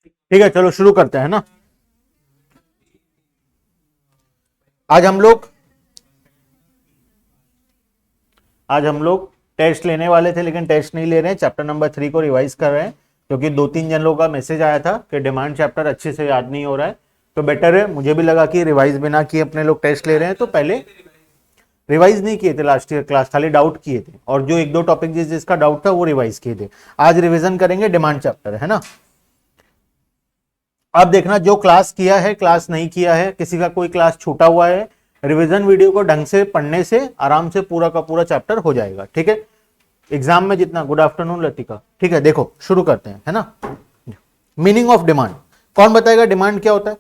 ठीक है, चलो शुरू करते हैं ना। आज हम लोग टेस्ट लेने वाले थे, लेकिन टेस्ट नहीं ले रहे हैं, चैप्टर नंबर 3 को रिवाइज कर रहे हैं, क्योंकि 2-3 जन लोगों का मैसेज आया था कि डिमांड चैप्टर अच्छे से याद नहीं हो रहा है, तो बेटर है, मुझे भी लगा कि रिवाइज बिना किए अपने लोग टेस्ट ले रहे हैं, तो पहले रिवाइज नहीं किए थे लास्ट ईयर क्लास, खाली डाउट किए थे, और जो 1-2 टॉपिक जिसका डाउट था वो रिवाइज किए थे। आज रिवीजन करेंगे डिमांड चैप्टर, है ना। अब देखना, जो क्लास किया है, क्लास नहीं किया है, किसी का कोई क्लास छूटा हुआ है, रिवीजन वीडियो को ढंग से पढ़ने से आराम से पूरा का पूरा चैप्टर हो जाएगा, ठीक है। एग्जाम में जितना, गुड आफ्टरनून लतिका, ठीक है। देखो शुरू करते हैं, है ना। मीनिंग ऑफ डिमांड, कौन बताएगा डिमांड क्या होता है,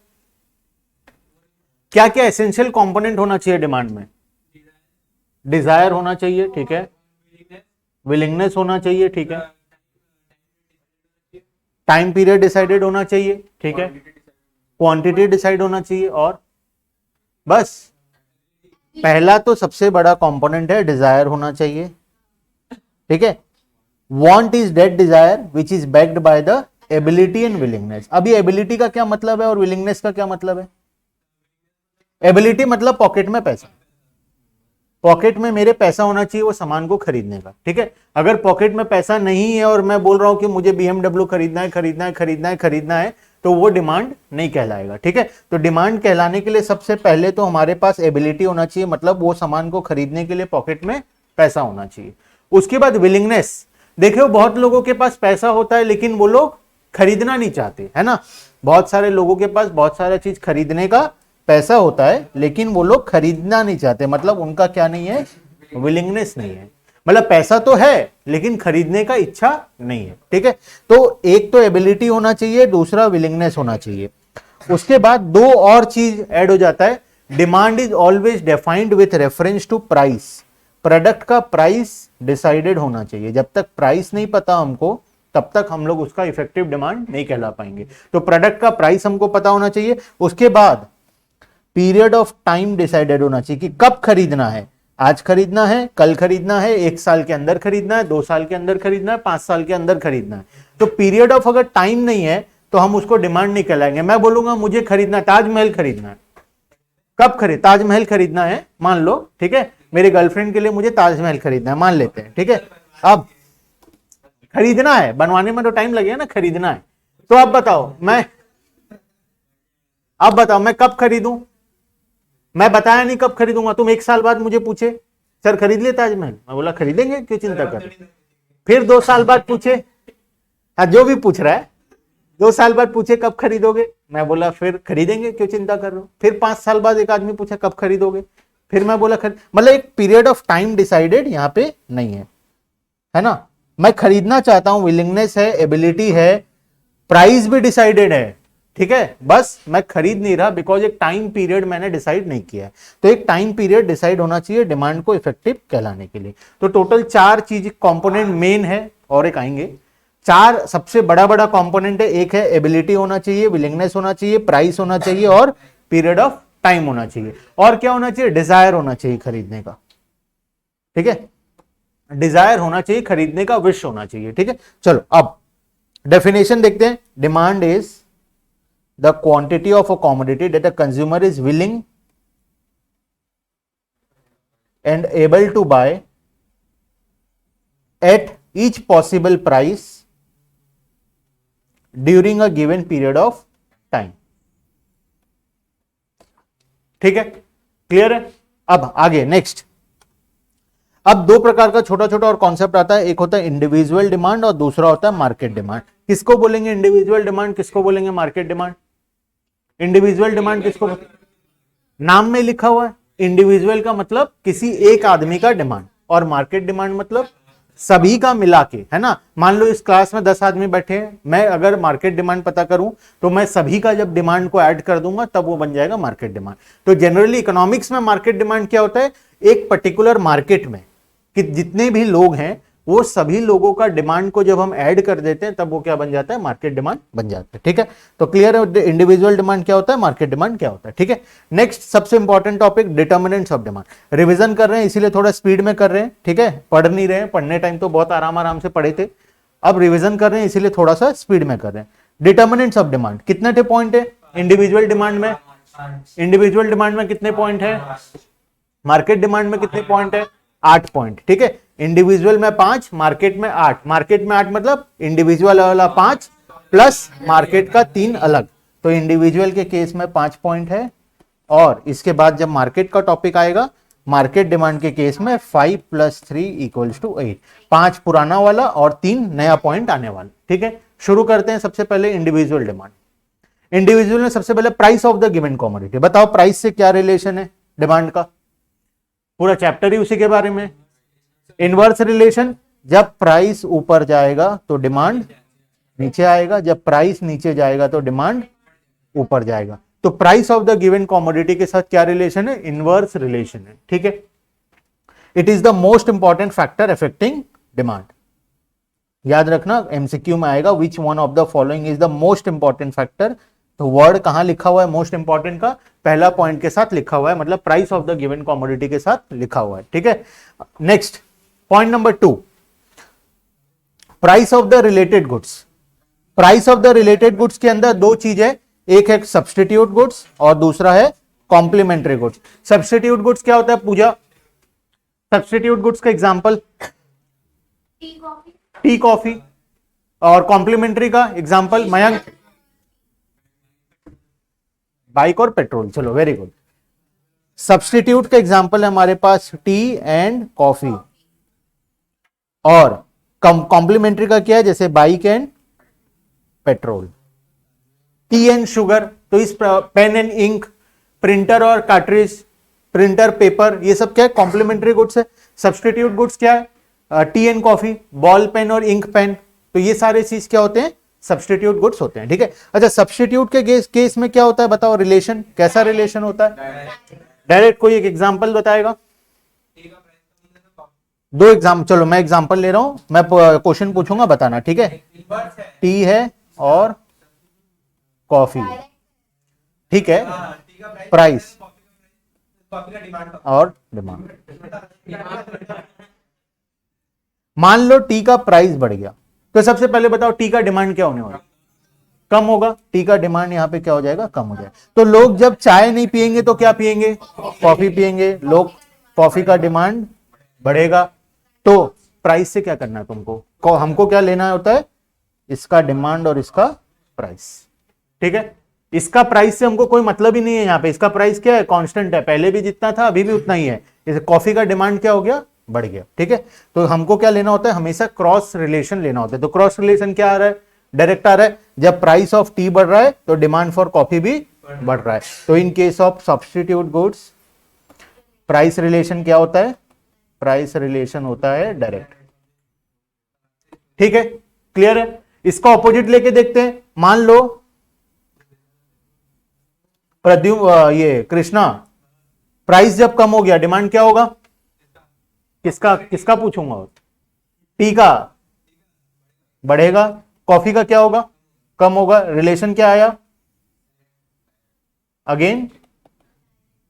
क्या क्या एसेंशियल कंपोनेंट होना चाहिए डिमांड में। डिजायर होना चाहिए, ठीक है। विलिंगनेस होना चाहिए, ठीक है। टाइम पीरियड डिसाइडेड होना चाहिए, ठीक है। क्वांटिटी डिसाइड होना चाहिए, और बस पहला तो सबसे बड़ा कंपोनेंट है डिजायर होना चाहिए, ठीक है। Want is that desire which is backed by the ability and willingness. अभी एबिलिटी का क्या मतलब है और विलिंगनेस का क्या मतलब है। एबिलिटी मतलब पॉकेट में पैसा, पॉकेट में मेरे पैसा होना चाहिए वो सामान को खरीदने का, ठीक है। अगर पॉकेट में पैसा नहीं है और मैं बोल रहा हूं कि मुझे BMW खरीदना है, तो वो डिमांड नहीं कहलाएगा, ठीक है। तो डिमांड कहलाने के लिए सबसे पहले तो हमारे पास एबिलिटी होना चाहिए, मतलब वो सामान को खरीदने के लिए पॉकेट में पैसा होना चाहिए। उसके बाद विलिंगनेस, देखियो बहुत लोगों के पास पैसा होता है लेकिन वो लोग खरीदना नहीं चाहते, है ना। बहुत सारे लोगों के पास बहुत सारा चीज खरीदने का पैसा होता है लेकिन वो लोग खरीदना नहीं चाहते, मतलब उनका क्या नहीं है, विलिंगनेस नहीं है, मतलब पैसा तो है लेकिन खरीदने का इच्छा नहीं है, ठीक है। तो एक तो एबिलिटी होना चाहिए, दूसरा विलिंगनेस होना चाहिए। उसके बाद दो और चीज ऐड हो जाता है, demand is always defined with reference to price. Product का प्राइस डिसाइडेड होना चाहिए, जब तक प्राइस नहीं पता हमको तब तक हम लोग उसका इफेक्टिव डिमांड नहीं कहला पाएंगे। तो प्रोडक्ट का प्राइस हमको पता होना चाहिए। उसके बाद पीरियड ऑफ टाइम डिसाइडेड होना चाहिए कि कब खरीदना है, आज खरीदना है, कल खरीदना है, 1 साल के अंदर खरीदना है, 2 साल के अंदर खरीदना है, 5 साल के अंदर खरीदना है। तो पीरियड ऑफ अगर टाइम नहीं है तो हम उसको डिमांड नहीं कहलाएंगे। मैं बोलूंगा मुझे खरीदना, ताजमहल खरीदना है, कब खरीद, ताजमहल खरीदना है, मान लो, ठीक है, मेरे गर्लफ्रेंड के लिए मुझे ताजमहल खरीदना है, मान लेते हैं, ठीक है। अब खरीदना है, बनवाने में तो टाइम लगेगा ना, खरीदना है। तो अब बताओ मैं कब खरीदूं, मैं बताया नहीं कब खरीदूंगा, तुम 1 साल बाद मुझे पूछे सर खरीद ले ताजमहल, मैं बोला खरीदेंगे, क्यों चिंता कर। फिर 2 साल बाद पूछे, हाँ जो भी पूछ रहा है, 2 साल बाद पूछे कब खरीदोगे, मैं बोला फिर खरीदेंगे, क्यों चिंता कर रहे हो। फिर 5 साल बाद एक आदमी पूछा कब खरीदोगे, फिर मैं बोला मतलब एक पीरियड ऑफ टाइम डिसाइडेड यहाँ पे नहीं है ना। मैं खरीदना चाहता हूं, विलिंगनेस है, एबिलिटी है, प्राइस भी डिसाइडेड है, ठीक है, बस मैं खरीद नहीं रहा बिकॉज एक टाइम पीरियड मैंने डिसाइड नहीं किया है। तो एक टाइम पीरियड डिसाइड होना चाहिए डिमांड को इफेक्टिव कहलाने के लिए। तो टोटल 4 चीज कंपोनेंट मेन है, और एक आएंगे। 4 सबसे बड़ा कंपोनेंट है, एक है एबिलिटी होना चाहिए, विलिंगनेस होना चाहिए, प्राइस होना चाहिए, और पीरियड ऑफ टाइम होना चाहिए। और क्या होना चाहिए, डिजायर होना चाहिए खरीदने का, ठीक है, डिजायर होना चाहिए खरीदने का, विश होना चाहिए, ठीक है। चलो अब डेफिनेशन देखते हैं। Demand is the quantity of a commodity that a consumer is willing and able to buy at each possible price during a given period of time, ठीक है, क्लियर है। अब आगे नेक्स्ट, अब 2 प्रकार का छोटा छोटा और कॉन्सेप्ट आता है, एक होता है इंडिविजुअल डिमांड और दूसरा होता है मार्केट डिमांड। किसको बोलेंगे इंडिविजुअल डिमांड, किसको बोलेंगे मार्केट डिमांड। इंडिविजुअल डिमांड किसको, नाम में लिखा हुआ है, इंडिविजुअल का मतलब किसी एक आदमी का डिमांड, और मार्केट डिमांड मतलब सभी का मिला के, है ना। मान लो इस क्लास में 10 आदमी बैठे हैं, मैं अगर मार्केट डिमांड पता करूं तो मैं सभी का जब डिमांड को ऐड कर दूंगा तब वो बन जाएगा मार्केट डिमांड। तो जनरली इकोनॉमिक्स में मार्केट डिमांड क्या होता है, एक पर्टिकुलर मार्केट में कि जितने भी लोग हैं वो सभी लोगों का डिमांड को जब हम ऐड कर देते हैं तब वो क्या बन जाता है, मार्केट डिमांड बन जाता है, ठीक है। तो क्लियर है इंडिविजुअल डिमांड क्या होता है, मार्केट डिमांड क्या होता है, ठीक है। नेक्स्ट सबसे important topic, determinants of demand. Revision कर रहे हैं इसीलिए थोड़ा स्पीड में कर रहे हैं, ठीक है, पढ़ नहीं रहे हैं, पढ़ने टाइम तो बहुत आराम से पढ़े थे, अब रिवीजन कर रहे हैं इसीलिए थोड़ा सा स्पीड में कर रहे हैं। डिटर्मिनेंट्स ऑफ डिमांड कितने थे पॉइंट है इंडिविजुअल डिमांड में? इंडिविजुअल डिमांड में कितने पॉइंट है? मार्केट डिमांड में कितने पॉइंट है? 8 पॉइंट, ठीक है। इंडिविजुअल में 5, मार्केट में 8। मार्केट में 8 मतलब इंडिविजुअल वाला 5 प्लस मार्केट का 3 अलग, तो इंडिविजुअल के केस में 5 पॉइंट है। और इसके बाद जब मार्केट का टॉपिक आएगा, मार्केट डिमांड के केस में 5 + 3 = 8, 5 पुराना वाला और 3 नया पॉइंट आने वाला, ठीक है। शुरू करते हैं सबसे पहले इंडिविजुअल डिमांड। इंडिविजुअल में सबसे पहले price of the given commodity. बताओ प्राइस से क्या रिलेशन है डिमांड का? पूरा चैप्टर ही उसी के बारे में। इनवर्स रिलेशन, जब प्राइस ऊपर जाएगा तो डिमांड नीचे आएगा, जब प्राइस नीचे जाएगा तो डिमांड ऊपर जाएगा। तो price of the given commodity के साथ क्या रिलेशन है? इनवर्स रिलेशन है, ठीक है। It is the most important factor affecting demand. याद रखना एमसीक्यू में आएगा, which one of the following is the most important factor. तो वर्ड कहां लिखा हुआ है मोस्ट इंपॉर्टेंट का? पहला पॉइंट के साथ लिखा हुआ है, मतलब price of the given commodity के साथ लिखा हुआ है, ठीक है। Next point number 2, price of the related goods. Price of the related goods के अंदर दो चीज है, एक है सब्स्टिट्यूट गुड्स और दूसरा है कॉम्प्लीमेंट्री गुड्स। सब्स्टिट्यूट गुड्स क्या होता है पूजा? सब्स्टिट्यूट गुड्स का एग्जांपल टी कॉफी, और कॉम्प्लीमेंट्री का एग्जांपल मयंक बाइक और पेट्रोल। चलो वेरी गुड। सब्स्टिट्यूट का एग्जांपल है हमारे पास टी एंड कॉफी, और कॉम्प्लीमेंट्री का क्या है? जैसे bike and petrol. Tea and sugar, तो इस पेन एंड इंक, प्रिंटर और कार्ट्रिज, प्रिंटर पेपर, ये सब क्या है? कॉम्प्लीमेंट्री गुड्स है। सब्स्टिट्यूट गुड्स क्या है? Tea and coffee, ball pen और इंक पेन, तो ये सारे चीज क्या होते हैं? सब्स्टिट्यूट गुड्स होते हैं, ठीक है। अच्छा, सब्स्टिट्यूट के केस में क्या होता है बताओ? रिलेशन, कैसा रिलेशन होता है? डायरेक्ट। कोई एक एग्जांपल बताएगा? दो एग्जाम, चलो मैं एग्जांपल ले रहा हूं, मैं क्वेश्चन पूछूंगा बताना, ठीक है। टी है और कॉफी, ठीक है। प्राइस और डिमांड। मान लो टी का प्राइस बढ़ गया, तो सबसे पहले बताओ टी का डिमांड क्या होने वाला? कम होगा। टी का डिमांड यहां पे क्या हो जाएगा? कम हो जाएगा। तो लोग जब चाय नहीं पिएंगे तो क्या पिएंगे? कॉफी पिएंगे। लोग कॉफी का डिमांड बढ़ेगा, तो प्राइस से क्या करना है तुमको? हमको क्या लेना होता है? इसका डिमांड और इसका प्राइस, ठीक है। इसका प्राइस से हमको कोई मतलब ही नहीं है यहाँ पे। इसका प्राइस क्या है? कांस्टेंट है, पहले भी जितना था अभी भी उतना ही है। जैसे कॉफी का डिमांड क्या हो गया? बढ़ गया, ठीक है। तो हमको क्या लेना होता है? हमेशा क्रॉस रिलेशन लेना होता है। तो क्रॉस रिलेशन क्या आ रहा है? डायरेक्ट आ रहा है, जब प्राइस ऑफ टी बढ़ रहा है तो डिमांड फॉर कॉफी भी बढ़ रहा है। तो in case of substitute goods price relation क्या होता है? प्राइस रिलेशन होता है डायरेक्ट, ठीक है। क्लियर है? इसका ऑपोजिट लेके देखते हैं। मान लो ये कृष्णा, प्राइस जब कम हो गया डिमांड क्या होगा? किसका किसका पूछूंगा? टी का बढ़ेगा, कॉफी का क्या होगा? कम होगा। रिलेशन क्या आया? अगेन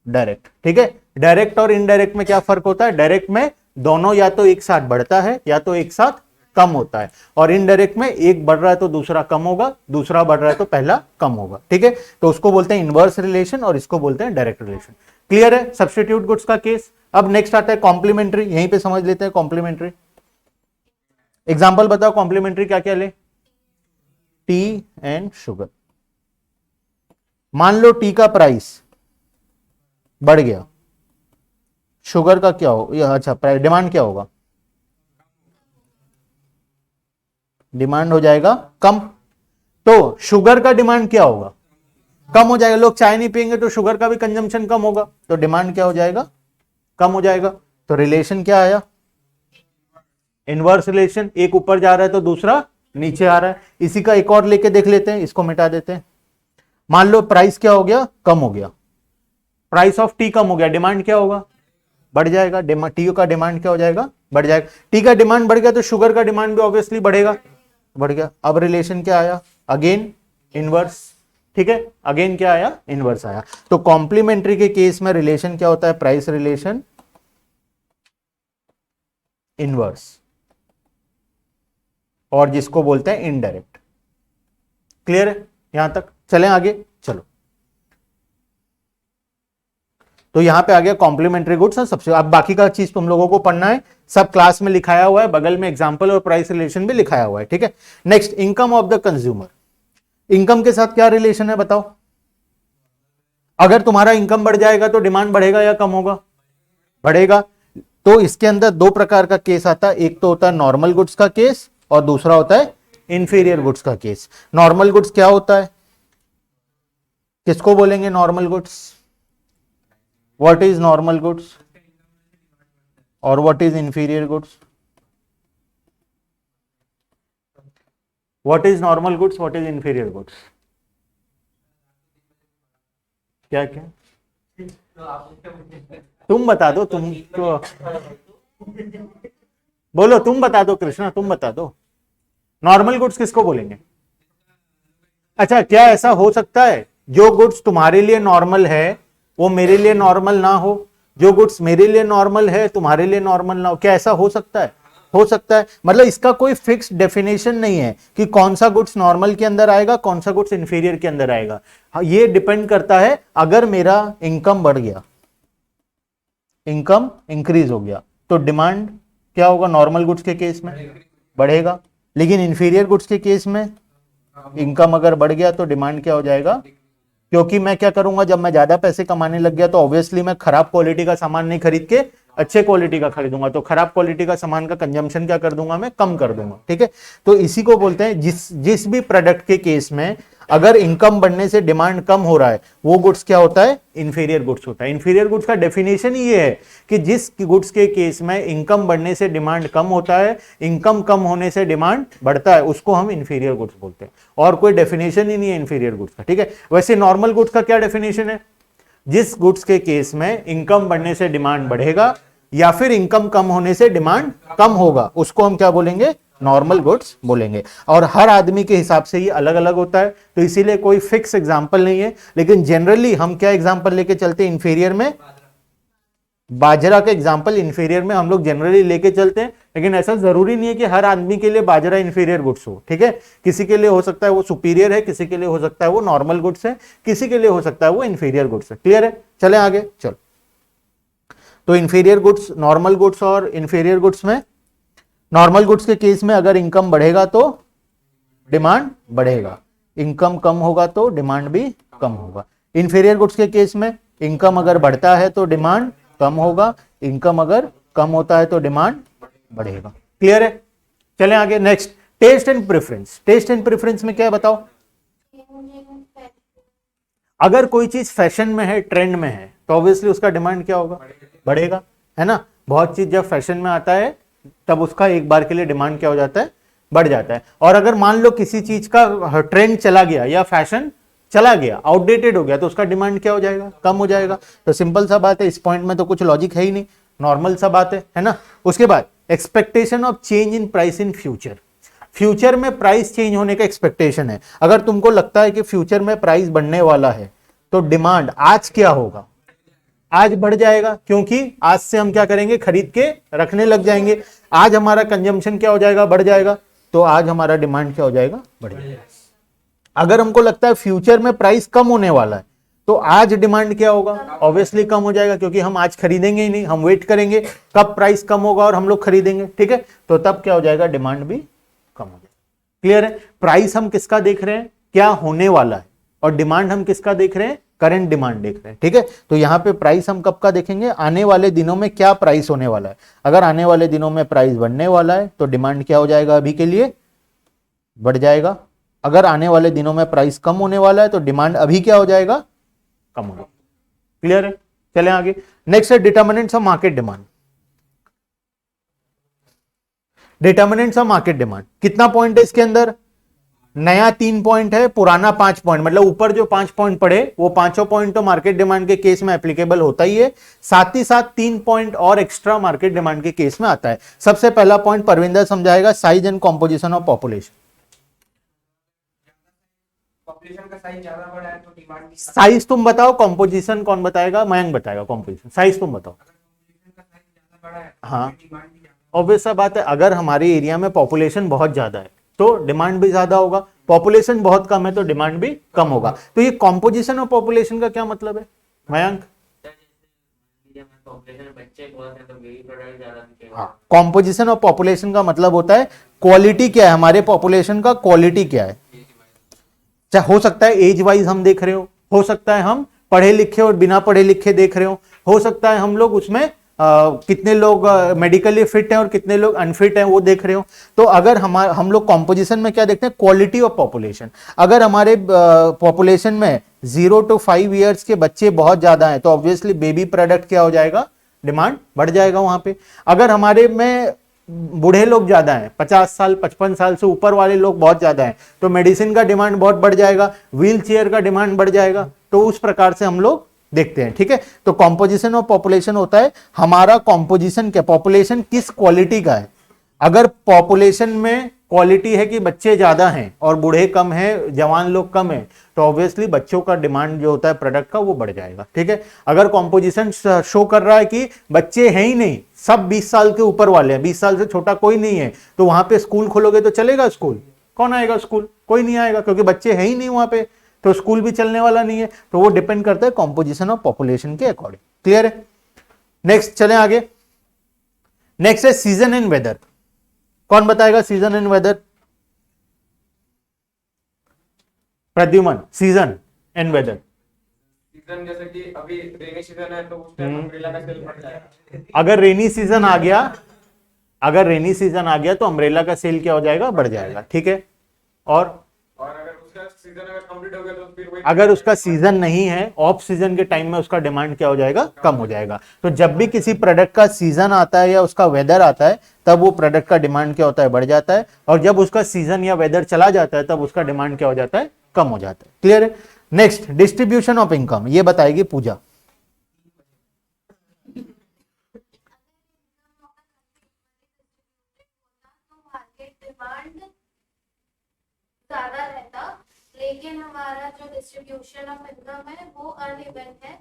डायरेक्ट, ठीक है। डायरेक्ट और इनडायरेक्ट में क्या फर्क होता है? डायरेक्ट में दोनों या तो एक साथ बढ़ता है या तो एक साथ कम होता है, और इनडायरेक्ट में एक बढ़ रहा है तो दूसरा कम होगा, दूसरा बढ़ रहा है तो पहला कम होगा, ठीक है। तो उसको बोलते हैं इनवर्स रिलेशन और इसको बोलते हैं डायरेक्ट रिलेशन। क्लियर है सब्स्टिट्यूट गुड्स का केस? अब नेक्स्ट आता है कॉम्प्लीमेंट्री। यहीं पे समझ लेते हैं कॉम्प्लीमेंट्री। एग्जांपल बताओ कॉम्प्लीमेंट्री क्या क्या ले? T and sugar. मान लो टी का प्राइस बढ़ गया, शुगर का क्या हो? अच्छा, प्राइस डिमांड क्या होगा? डिमांड हो जाएगा कम। तो शुगर का डिमांड क्या होगा? कम हो जाएगा। लोग चाय नहीं पियेंगे तो शुगर का भी कंजम्पशन कम होगा, तो डिमांड क्या हो जाएगा? कम हो जाएगा। तो रिलेशन क्या आया? Inverse relation. एक ऊपर जा रहा है तो दूसरा नीचे आ रहा है। इसी का एक और लेके देख लेते हैं, इसको मिटा देते हैं। मान लो प्राइस क्या हो गया? कम हो गया। प्राइस ऑफ टी कम हो गया, डिमांड क्या होगा? बढ़ जाएगा। टी का डिमांड क्या हो जाएगा? बढ़ जाएगा। टी का डिमांड बढ़ गया तो शुगर का डिमांड भी ऑब्वियसली बढ़ेगा, बढ़ गया। अब रिलेशन क्या आया? अगेन इनवर्स, ठीक है। अगेन क्या आया? इनवर्स आया। तो कॉम्प्लीमेंट्री के केस में रिलेशन क्या होता है? प्राइस रिलेशन इनवर्स, और जिसको बोलते हैं इनडायरेक्ट। क्लियर है यहां तक? चलें आगे, चलो। तो यहां पे आ गया कॉम्प्लीमेंट्री गुड्स और सबसे, अब बाकी का चीज तुम लोगों को पढ़ना है, सब क्लास में लिखाया हुआ है, बगल में एग्जांपल और प्राइस रिलेशन भी लिखाया हुआ है, ठीक है। Next, income of the consumer. Income के साथ क्या रिलेशन है बताओ? अगर तुम्हारा इनकम बढ़ जाएगा तो डिमांड बढ़ेगा या कम होगा? बढ़ेगा। तो इसके अंदर दो प्रकार का केस आता है, एक तो होता है नॉर्मल गुड्स का केस और दूसरा होता है इंफीरियर गुड्स का केस। नॉर्मल गुड्स क्या होता है, किसको बोलेंगे normal goods? What is normal goods और what is inferior goods? What is normal goods, what is inferior goods? क्या क्या तुम बता दो, तुम तो बोलो, तुम बता दो कृष्णा, तुम बता दो। नॉर्मल गुड्स किसको बोलेंगे? अच्छा, क्या ऐसा हो सकता है जो गुड्स तुम्हारे लिए नॉर्मल है वो मेरे लिए नॉर्मल ना हो? जो गुड्स मेरे लिए नॉर्मल है तुम्हारे लिए नॉर्मल ना हो? क्या ऐसा हो सकता है? हो सकता है। मतलब इसका कोई फिक्स डेफिनेशन नहीं है कि कौन सा गुड्स नॉर्मल के अंदर आएगा, कौन सा गुड्स इंफीरियर के अंदर आएगा। ये डिपेंड करता है, अगर मेरा इनकम बढ़ गया, इनकम इंक्रीज हो गया, तो डिमांड क्या होगा? नॉर्मल गुड्स के केस में बढ़ेगा, लेकिन इंफीरियर गुड्स के केस में इनकम अगर बढ़ गया तो डिमांड क्या हो जाएगा? क्योंकि मैं क्या करूंगा, जब मैं ज्यादा पैसे कमाने लग गया तो ऑब्वियसली मैं खराब क्वालिटी का सामान नहीं खरीद के अच्छे क्वालिटी का खरीदूंगा, तो खराब क्वालिटी का सामान का कंजम्पशन क्या कर दूंगा, मैं कम कर दूंगा, ठीक है। तो इसी को बोलते हैं, जिस भी प्रोडक्ट के केस में अगर इनकम बढ़ने से डिमांड कम हो रहा है वो गुड्स क्या होता है? इंफीरियर गुड्स होता है। इंफीरियर गुड्स का डेफिनेशन ये है कि जिस गुड्स के केस में इनकम बढ़ने से डिमांड कम होता है, इनकम कम होने से डिमांड बढ़ता है, उसको हम इंफीरियर गुड्स बोलते हैं। और कोई डेफिनेशन ही नहीं है इंफीरियर गुड्स का, ठीक है। वैसे नॉर्मल गुड्स का क्या डेफिनेशन है? जिस गुड्स के केस में इनकम बढ़ने से डिमांड बढ़ेगा या फिर इनकम कम होने से डिमांड कम होगा, उसको हम क्या बोलेंगे? नॉर्मल गुड्स बोलेंगे। और हर आदमी के हिसाब से ये अलग अलग होता है, तो इसीलिए कोई फिक्स एग्जांपल नहीं है, लेकिन जनरली हम क्या एग्जांपल लेके चलते हैं? इंफीरियर में बाजरा का एग्जांपल इंफीरियर में हम लोग जनरली लेके चलते हैं, लेकिन ऐसा जरूरी नहीं है कि हर आदमी के लिए बाजरा इंफीरियर गुड्स हो, ठीक है। किसी के लिए हो सकता है वो सुपीरियर है, किसी के लिए हो सकता है वो नॉर्मल गुड्स है, किसी के लिए हो सकता है वो इंफीरियर गुड्स है। क्लियर है? चले आगे, चलो। तो इंफीरियर गुड्स, नॉर्मल गुड्स और इंफीरियर गुड्स में, नॉर्मल गुड्स के केस में अगर इनकम बढ़ेगा तो डिमांड बढ़ेगा, इनकम कम होगा तो डिमांड भी कम होगा। इंफीरियर गुड्स के केस में इनकम अगर बढ़ता है तो डिमांड कम होगा, इनकम अगर कम होता है तो डिमांड बढ़ेगा। क्लियर है? चलें आगे। Next, test and preference. Test and preference में क्या है बताओ? अगर कोई चीज फैशन में है, ट्रेंड में है, तो ऑब्वियसली उसका डिमांड क्या होगा? बढ़ेगा, है ना। बहुत चीज जब फैशन में आता है तब उसका एक बार के लिए डिमांड क्या हो जाता है? बढ़ जाता है। और अगर मान लो किसी चीज का ट्रेंड चला गया या फैशन चला गया, आउटडेटेड हो गया, तो उसका डिमांड क्या हो जाएगा? कम हो जाएगा। तो सिंपल सा बात है, इस पॉइंट में तो कुछ लॉजिक है ही नहीं, नॉर्मल सा बात है ना। उसके बाद expectation of change in price in future. Future में प्राइस चेंज होने का एक्सपेक्टेशन है। अगर तुमको लगता है कि फ्यूचर में प्राइस बढ़ने वाला है तो डिमांड आज क्या होगा? आज बढ़ जाएगा, क्योंकि आज से हम क्या करेंगे? खरीद के रखने लग जाएंगे। आज हमारा कंजम्पशन क्या हो जाएगा? बढ़ जाएगा। तो आज हमारा डिमांड क्या हो जाएगा? बढ़ जाएगा। अगर हमको लगता है फ्यूचर में प्राइस कम होने वाला है तो आज डिमांड क्या होगा? ऑब्वियसली कम हो जाएगा, क्योंकि हम आज खरीदेंगे ही नहीं, हम वेट करेंगे कब प्राइस कम होगा और हम लोग खरीदेंगे, ठीक है। तो तब क्या हो जाएगा? डिमांड भी कम हो जाएगा। क्लियर है? प्राइस हम किसका देख रहे हैं? क्या होने वाला है। और डिमांड हम किसका देख रहे हैं? करंट डिमांड देख रहे हैं, ठीक है। तो यहां पे प्राइस हम कब का देखेंगे? आने वाले दिनों में क्या प्राइस होने वाला है। अगर आने वाले दिनों में प्राइस बढ़ने वाला है तो डिमांड क्या हो जाएगा? अभी के लिए बढ़ जाएगा। अगर आने वाले दिनों में प्राइस कम होने वाला है तो डिमांड अभी क्या हो जाएगा? कम होगा। क्लियर है? चलें आगे। नेक्स्ट है determinants of market demand. Determinants of market demand कितना पॉइंट है इसके अंदर? नया 3 पॉइंट है, पुराना 5 पॉइंट। मतलब ऊपर जो 5 पॉइंट पड़े वो पांचों पॉइंट तो मार्केट डिमांड के केस में एप्लीकेबल होता ही है, साथ ही साथ 3 पॉइंट और एक्स्ट्रा मार्केट डिमांड के केस में आता है। सबसे पहला पॉइंट परविंदर समझाएगा, size and composition of population. Population का साइज ज्यादा बड़ा है तो डिमांड भी साइज तुम बताओ, कॉम्पोजिशन कौन बताएगा? मयंक बताएगा। कॉम्पोजिशन, साइज तुम बताओ। पॉपुलेशन का साइज ज्यादा बड़ा है हाँ, डिमांड भी ज्यादा। ऑब्वियस सा बात है, अगर हमारे एरिया में पॉपुलेशन बहुत ज्यादा है तो डिमांड भी ज्यादा होगा, पॉपुलेशन बहुत कम है तो डिमांड भी कम होगा। तो ये कॉम्पोजिशन ऑफ पॉपुलेशन का क्या मतलब है मयंक? बच्चे बहुत हैं तो बेबी प्रोडक्ट ज्यादा बिकेगा। हाँ, कॉम्पोजिशन ऑफ पॉपुलेशन का मतलब होता है क्वालिटी क्या है, हमारे पॉपुलेशन का क्वालिटी क्या है। चाहे हो सकता है एज वाइज हम देख रहे हो सकता है हम पढ़े लिखे और बिना पढ़े लिखे देख रहे हो सकता है हम लोग उसमें कितने लोग मेडिकली फिट हैं और कितने लोग अनफिट हैं वो देख रहे हो। तो अगर हम लोग कॉम्पोजिशन में क्या देखते हैं, क्वालिटी ऑफ पॉपुलेशन। अगर हमारे पॉपुलेशन में 0 to 5 ईयर्स के बच्चे बहुत ज्यादा हैं तो ऑब्वियसली बेबी प्रोडक्ट क्या हो जाएगा, डिमांड बढ़ जाएगा वहां पे। अगर हमारे में बूढ़े लोग ज्यादा हैं, 50 साल 55 साल से ऊपर वाले लोग बहुत ज्यादा हैं तो मेडिसिन का डिमांड बहुत बढ़ जाएगा, व्हील चेयर का डिमांड बढ़ जाएगा। तो उस प्रकार से हम लोग देखते हैं, ठीक है। तो कॉम्पोजिशन ऑफ पॉपुलेशन होता है हमारा कॉम्पोजिशन क्या, पॉपुलेशन किस क्वालिटी का है। अगर पॉपुलेशन में क्वालिटी है कि बच्चे ज्यादा हैं और बूढ़े कम हैं, जवान लोग कम हैं, तो ऑब्वियसली बच्चों का डिमांड जो होता है प्रोडक्ट का वो बढ़ जाएगा, ठीक है। अगर कॉम्पोजिशन शो कर रहा है कि बच्चे हैं ही नहीं, सब 20 साल के ऊपर वाले हैं, 20 साल से छोटा कोई नहीं है, तो वहां पे स्कूल खोलोगे तो चलेगा स्कूल? कौन आएगा स्कूल? कोई नहीं आएगा, क्योंकि बच्चे हैं ही नहीं वहां पे, तो स्कूल भी चलने वाला नहीं है। तो वो डिपेंड करता है कॉम्पोजिशन ऑफ पॉपुलेशन के अकॉर्डिंग। क्लियर है? नेक्स्ट चलें आगे। नेक्स्ट है सीजन एंड वेदर। कौन बताएगा season and weather? Pradyuman, season and weather. Season जैसे कि अभी रेनी सीजन है तो उस टाइम अम्ब्रेला का सेल बढ़ जाएगा। अगर रेनी सीजन आ गया, अगर रेनी सीजन आ गया तो अम्ब्रेला का सेल क्या हो जाएगा, बढ़ जाएगा, ठीक है। और अगर उसका सीजन अगर कंप्लीट हो गया तो फिर वही, अगर उसका सीजन नहीं है, ऑफ सीजन के टाइम में उसका डिमांड क्या हो जाएगा, कम हो जाएगा। तो जब भी किसी प्रोडक्ट का सीजन आता है या उसका वेदर आता है तब वो प्रोडक्ट का डिमांड क्या होता है, बढ़ जाता है। और जब उसका सीजन या वेदर चला जाता है तब उसका डिमांड क्या हो जाता है, कम हो जाता है। क्लियर है? नेक्स्ट डिस्ट्रीब्यूशन ऑफ इनकम, ये बताएगी पूजा। ज्यादा रहता, लेकिन हमारा जो डिस्ट्रीब्यूशन ऑफ इनकम है वो अनइवन है।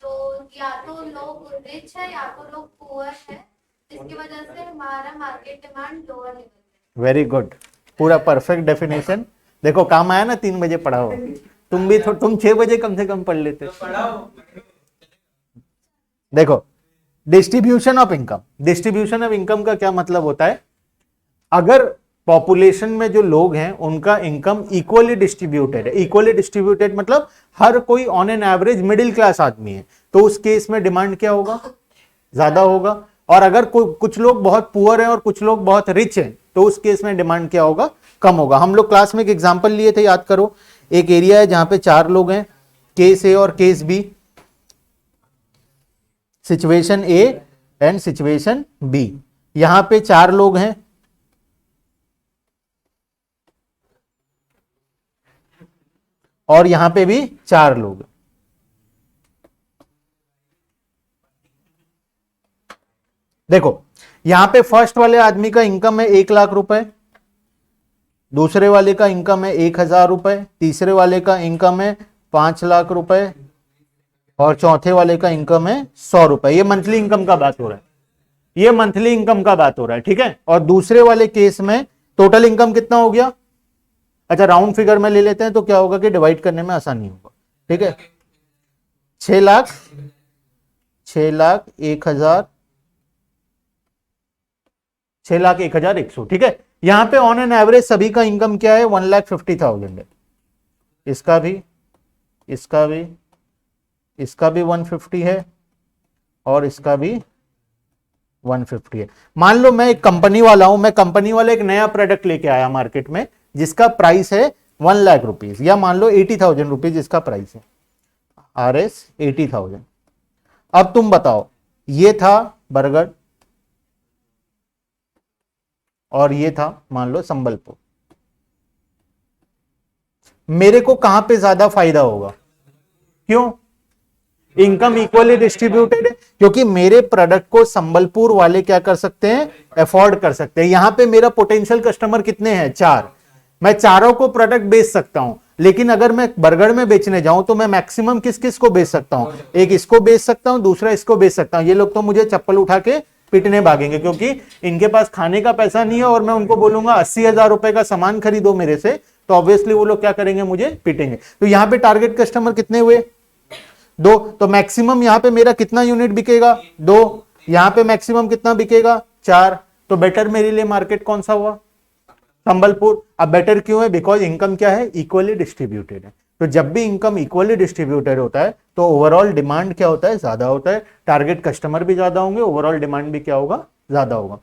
तो या तो लोग रिच है या तो लोग पुअर है, इसकी वजह से हमारा मार्केट डिमांड लोअर लेवल है। वेरी गुड, पूरा परफेक्ट डेफिनेशन। देखो काम आया ना, 3 बजे पढ़ा हो तुम भी, तुम 6 बजे कम से कम पढ़ लेते। देखो distribution of income, distribution of income का क्या मतलब होता है, अगर पॉपुलेशन में जो लोग हैं उनका इनकम इक्वली डिस्ट्रीब्यूटेड है। इक्वली डिस्ट्रीब्यूटेड मतलब हर कोई on an average middle class आदमी है, तो उस केस में डिमांड क्या होगा, ज्यादा होगा। और अगर कुछ लोग बहुत पुअर हैं और कुछ लोग बहुत रिच हैं तो उस केस में डिमांड क्या होगा, कम होगा। हम लोग क्लास में एक एग्जांपल लिए थे, याद करो। एक एरिया है जहां पे 4 लोग हैं, केस ए और case B, situation A and situation B. यहां पे 4 लोग हैं, और यहां पे भी 4 लोग। देखो यहां पे फर्स्ट वाले आदमी का इनकम है 1 लाख रुपए, दूसरे वाले का इनकम है 1000 रुपए, तीसरे वाले का इनकम है 5 लाख रुपए और चौथे वाले का इनकम है 100 रुपए। ये मंथली इनकम का बात हो रहा है, ये मंथली इनकम का बात हो रहा है, ठीक है। और दूसरे वाले केस में टोटल इनकम कितना हो गया, अच्छा राउंड फिगर में ले लेते हैं तो क्या होगा कि डिवाइड करने में आसानी होगा, ठीक है। 6 लाख 1,000 6,01,100, ठीक है। यहां पे ऑन एन एवरेज सभी का इनकम क्या है, 1,50,000 है। इसका भी 150 है और इसका भी 150 है। मान लो मैं एक कंपनी वाला हूं, मैं कंपनी वाला एक नया प्रोडक्ट लेके आया मार्केट में जिसका प्राइस है 1 लाख रुपीज, या मान लो 80,000 रुपीज जिसका प्राइस है, RS 80,000। अब तुम बताओ, ये था बरगढ़ और ये था मान लो संबलपुर, मेरे को कहां पे ज्यादा फायदा होगा, क्यों? इनकम इक्वली डिस्ट्रीब्यूटेड है, क्योंकि मेरे प्रोडक्ट को संबलपुर वाले क्या कर सकते हैं, अफोर्ड कर सकते हैं। यहां पे मेरा पोटेंशियल कस्टमर कितने हैं, 4, मैं चारों को प्रोडक्ट बेच सकता हूं। लेकिन अगर मैं बरगढ़ में बेचने जाऊं तो मैं मैक्सिमम किस किस को बेच सकता हूं, एक इसको बेच सकता हूं, दूसरा इसको बेच सकता हूं। ये लोग तो मुझे चप्पल उठा के पीटने भागेंगे, क्योंकि इनके पास खाने का पैसा नहीं है और मैं उनको बोलूंगा 80,000 रुपए का सामान खरीदो मेरे से, तो ऑब्वियसली वो लोग क्या करेंगे, मुझे पीटेंगे। तो यहाँ पे टारगेट कस्टमर कितने हुए, 2, तो मैक्सिमम यहाँ पे मेरा कितना यूनिट बिकेगा, 2, यहाँ पे मैक्सिमम कितना बिकेगा, 4, तो बेटर मेरे लिए मार्केट कौन सा हुआ, संबलपुर। अब बेटर क्यों है, बिकॉज इनकम क्या है, इक्वली डिस्ट्रीब्यूटेड है। तो जब भी इनकम इक्वली डिस्ट्रीब्यूटेड होता है तो ओवरऑल डिमांड क्या होता है, ज्यादा होता है, टारगेट कस्टमर भी ज्यादा होंगे, ओवरऑल डिमांड भी क्या होगा, ज्यादा होगा।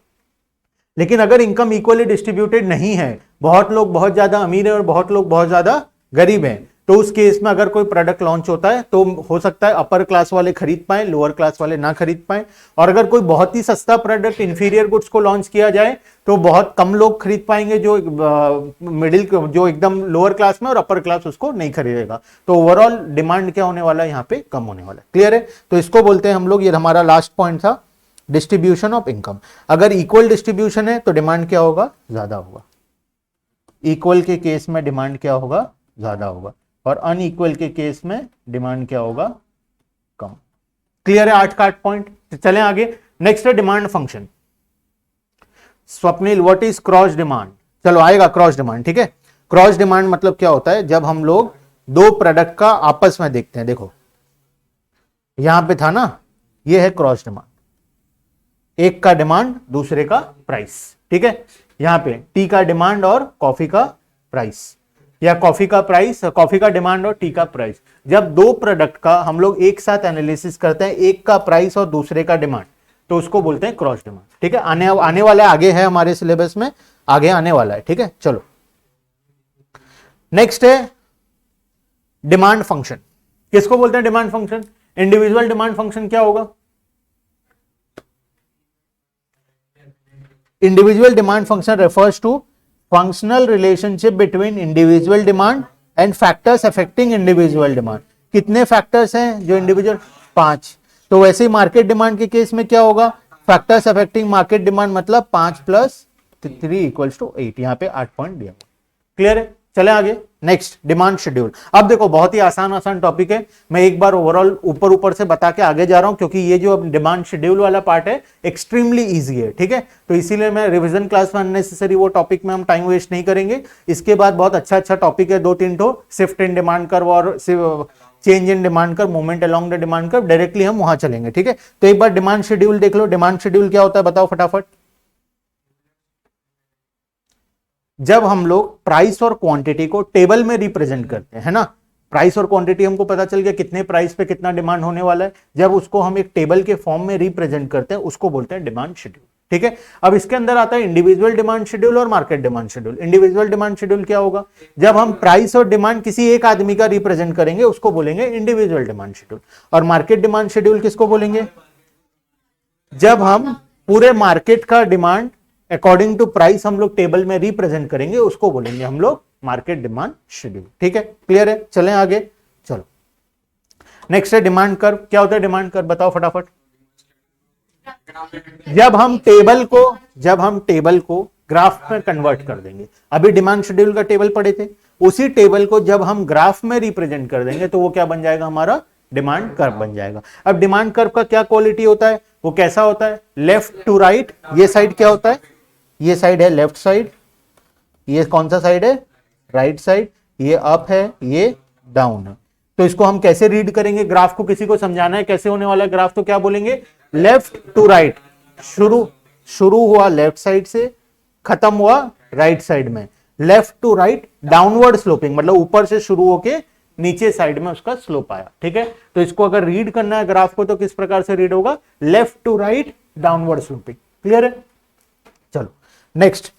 लेकिन अगर इनकम इक्वली डिस्ट्रीब्यूटेड नहीं है, बहुत लोग बहुत ज्यादा अमीर है और बहुत लोग बहुत ज्यादा गरीब हैं, तो उस केस में अगर कोई प्रोडक्ट लॉन्च होता है तो हो सकता है अपर क्लास वाले खरीद पाए, लोअर क्लास वाले ना खरीद पाए। और अगर कोई बहुत ही सस्ता प्रोडक्ट, इंफीरियर गुड्स को लॉन्च किया जाए तो बहुत कम लोग खरीद पाएंगे, जो मिडिल, जो एकदम लोअर क्लास में, और अपर क्लास उसको नहीं खरीदेगा। तो ओवरऑल डिमांड क्या होने वाला है, यहाँ पे कम होने वाला है। क्लियर है? तो इसको बोलते हैं हम लोग, ये हमारा लास्ट पॉइंट था, डिस्ट्रीब्यूशन ऑफ इनकम। अगर इक्वल डिस्ट्रीब्यूशन है तो डिमांड क्या होगा, ज्यादा होगा। इक्वल के केस में डिमांड क्या होगा, ज्यादा होगा, और अनइक्वल के केस में डिमांड क्या होगा, कम। क्लियर है? 8 का 8 पॉइंट। चलें आगे। नेक्स्ट है demand function. Swapnil, what is cross demand? चलो आएगा क्रॉस डिमांड, ठीक है। क्रॉस डिमांड मतलब क्या होता है, जब हम लोग दो प्रोडक्ट का आपस में देखते हैं। देखो यहां पे था ना, ये है क्रॉस डिमांड, एक का डिमांड दूसरे का प्राइस, ठीक है। यहां पे टी का डिमांड और कॉफी का प्राइस, या कॉफी का प्राइस, कॉफी का डिमांड और टी का प्राइस। जब दो प्रोडक्ट का हम लोग एक साथ एनालिसिस करते हैं, एक का प्राइस और दूसरे का डिमांड, तो उसको बोलते हैं क्रॉस डिमांड, ठीक है। आने वाला आगे है हमारे सिलेबस में, आगे आने वाला है, ठीक है। चलो नेक्स्ट है डिमांड फंक्शन। किसको बोलते हैं demand function? Individual demand function क्या होगा? Individual demand function refers to functional relationship between individual demand and factors affecting individual demand। कितने फैक्टर्स हैं जो इंडिविजुअल? 5। तो वैसे ही मार्केट डिमांड के केस में क्या होगा, फैक्टर्स अफेक्टिंग मार्केट डिमांड मतलब 5 + 3 = 8। यहां पे 8 पॉइंट दिया। क्लियर है? चले आगे। Next demand schedule. अब देखो बहुत ही आसान टॉपिक है, मैं एक बार ओवरऑल ऊपर से बता के आगे जा रहा हूं, क्योंकि ये जो डिमांड शेड्यूल वाला पार्ट है एक्सट्रीमली इजी है, ठीक है। तो इसीलिए मैं रिवीजन क्लास में अननेसेसरी वो टॉपिक में हम टाइम वेस्ट नहीं करेंगे। इसके बाद बहुत अच्छा टॉपिक है, 2-3 ठो, शिफ्ट इन डिमांड कर्व और change in demand curve, movement along the demand curve, directly हम वहां चलेंगे, ठीक है। तो एक बार डिमांड शेड्यूल देख लो। डिमांड शेड्यूल क्या होता है बताओ फटाफट। जब हम लोग प्राइस और क्वांटिटी को टेबल में रिप्रेजेंट करते हैं, है ना, प्राइस और क्वांटिटी हमको पता चल गया कितने प्राइस पे कितना डिमांड होने वाला है, जब उसको हम एक टेबल के फॉर्म में रिप्रेजेंट करते हैं उसको बोलते हैं डिमांड शेड्यूल, ठीक है। अब इसके अंदर आता है इंडिविजुअल डिमांड शेड्यूल और market demand schedule. Individual demand schedule क्या होगा, जब हम प्राइस और डिमांड किसी एक आदमी का रिप्रेजेंट करेंगे उसको बोलेंगे इंडिविजुअल डिमांड शेड्यूल। और मार्केट डिमांड शेड्यूल किसको बोलेंगे, जब हम पूरे मार्केट का डिमांड अकॉर्डिंग टू प्राइस हम लोग टेबल में रिप्रेजेंट करेंगे उसको बोलेंगे हम लोग मार्केट डिमांड शेड्यूल, ठीक है। क्लियर है? चलें आगे। चलो नेक्स्ट है डिमांड कर्व। क्या होता है डिमांड कर्व बताओ फटाफट। जब हम टेबल को ग्राफ में कन्वर्ट कर देंगे, अभी डिमांड शेड्यूल का टेबल पढ़े थे, उसी टेबल को जब हम ग्राफ में रिप्रेजेंट कर देंगे तो वो क्या बन जाएगा, हमारा डिमांड कर्व बन जाएगा। अब डिमांड कर्व का क्या क्वालिटी होता है, वो कैसा होता है, लेफ्ट टू राइट। ये साइड क्या होता है, ये साइड है लेफ्ट साइड, ये कौन सा साइड है, राइट साइड, ये अप है, ये डाउन है। तो इसको हम कैसे रीड करेंगे, ग्राफ को किसी को समझाना है कैसे होने वाला है ग्राफ, तो क्या बोलेंगे, लेफ्ट टू राइट। शुरू हुआ लेफ्ट साइड से, खत्म हुआ राइट साइड में। Left to right downward sloping, मतलब ऊपर से शुरू होके नीचे साइड में उसका स्लोप आया, ठीक है। तो इसको अगर रीड करना है ग्राफ को तो किस प्रकार से रीड होगा, left to right downward sloping. Clear है? चलो नेक्स्ट।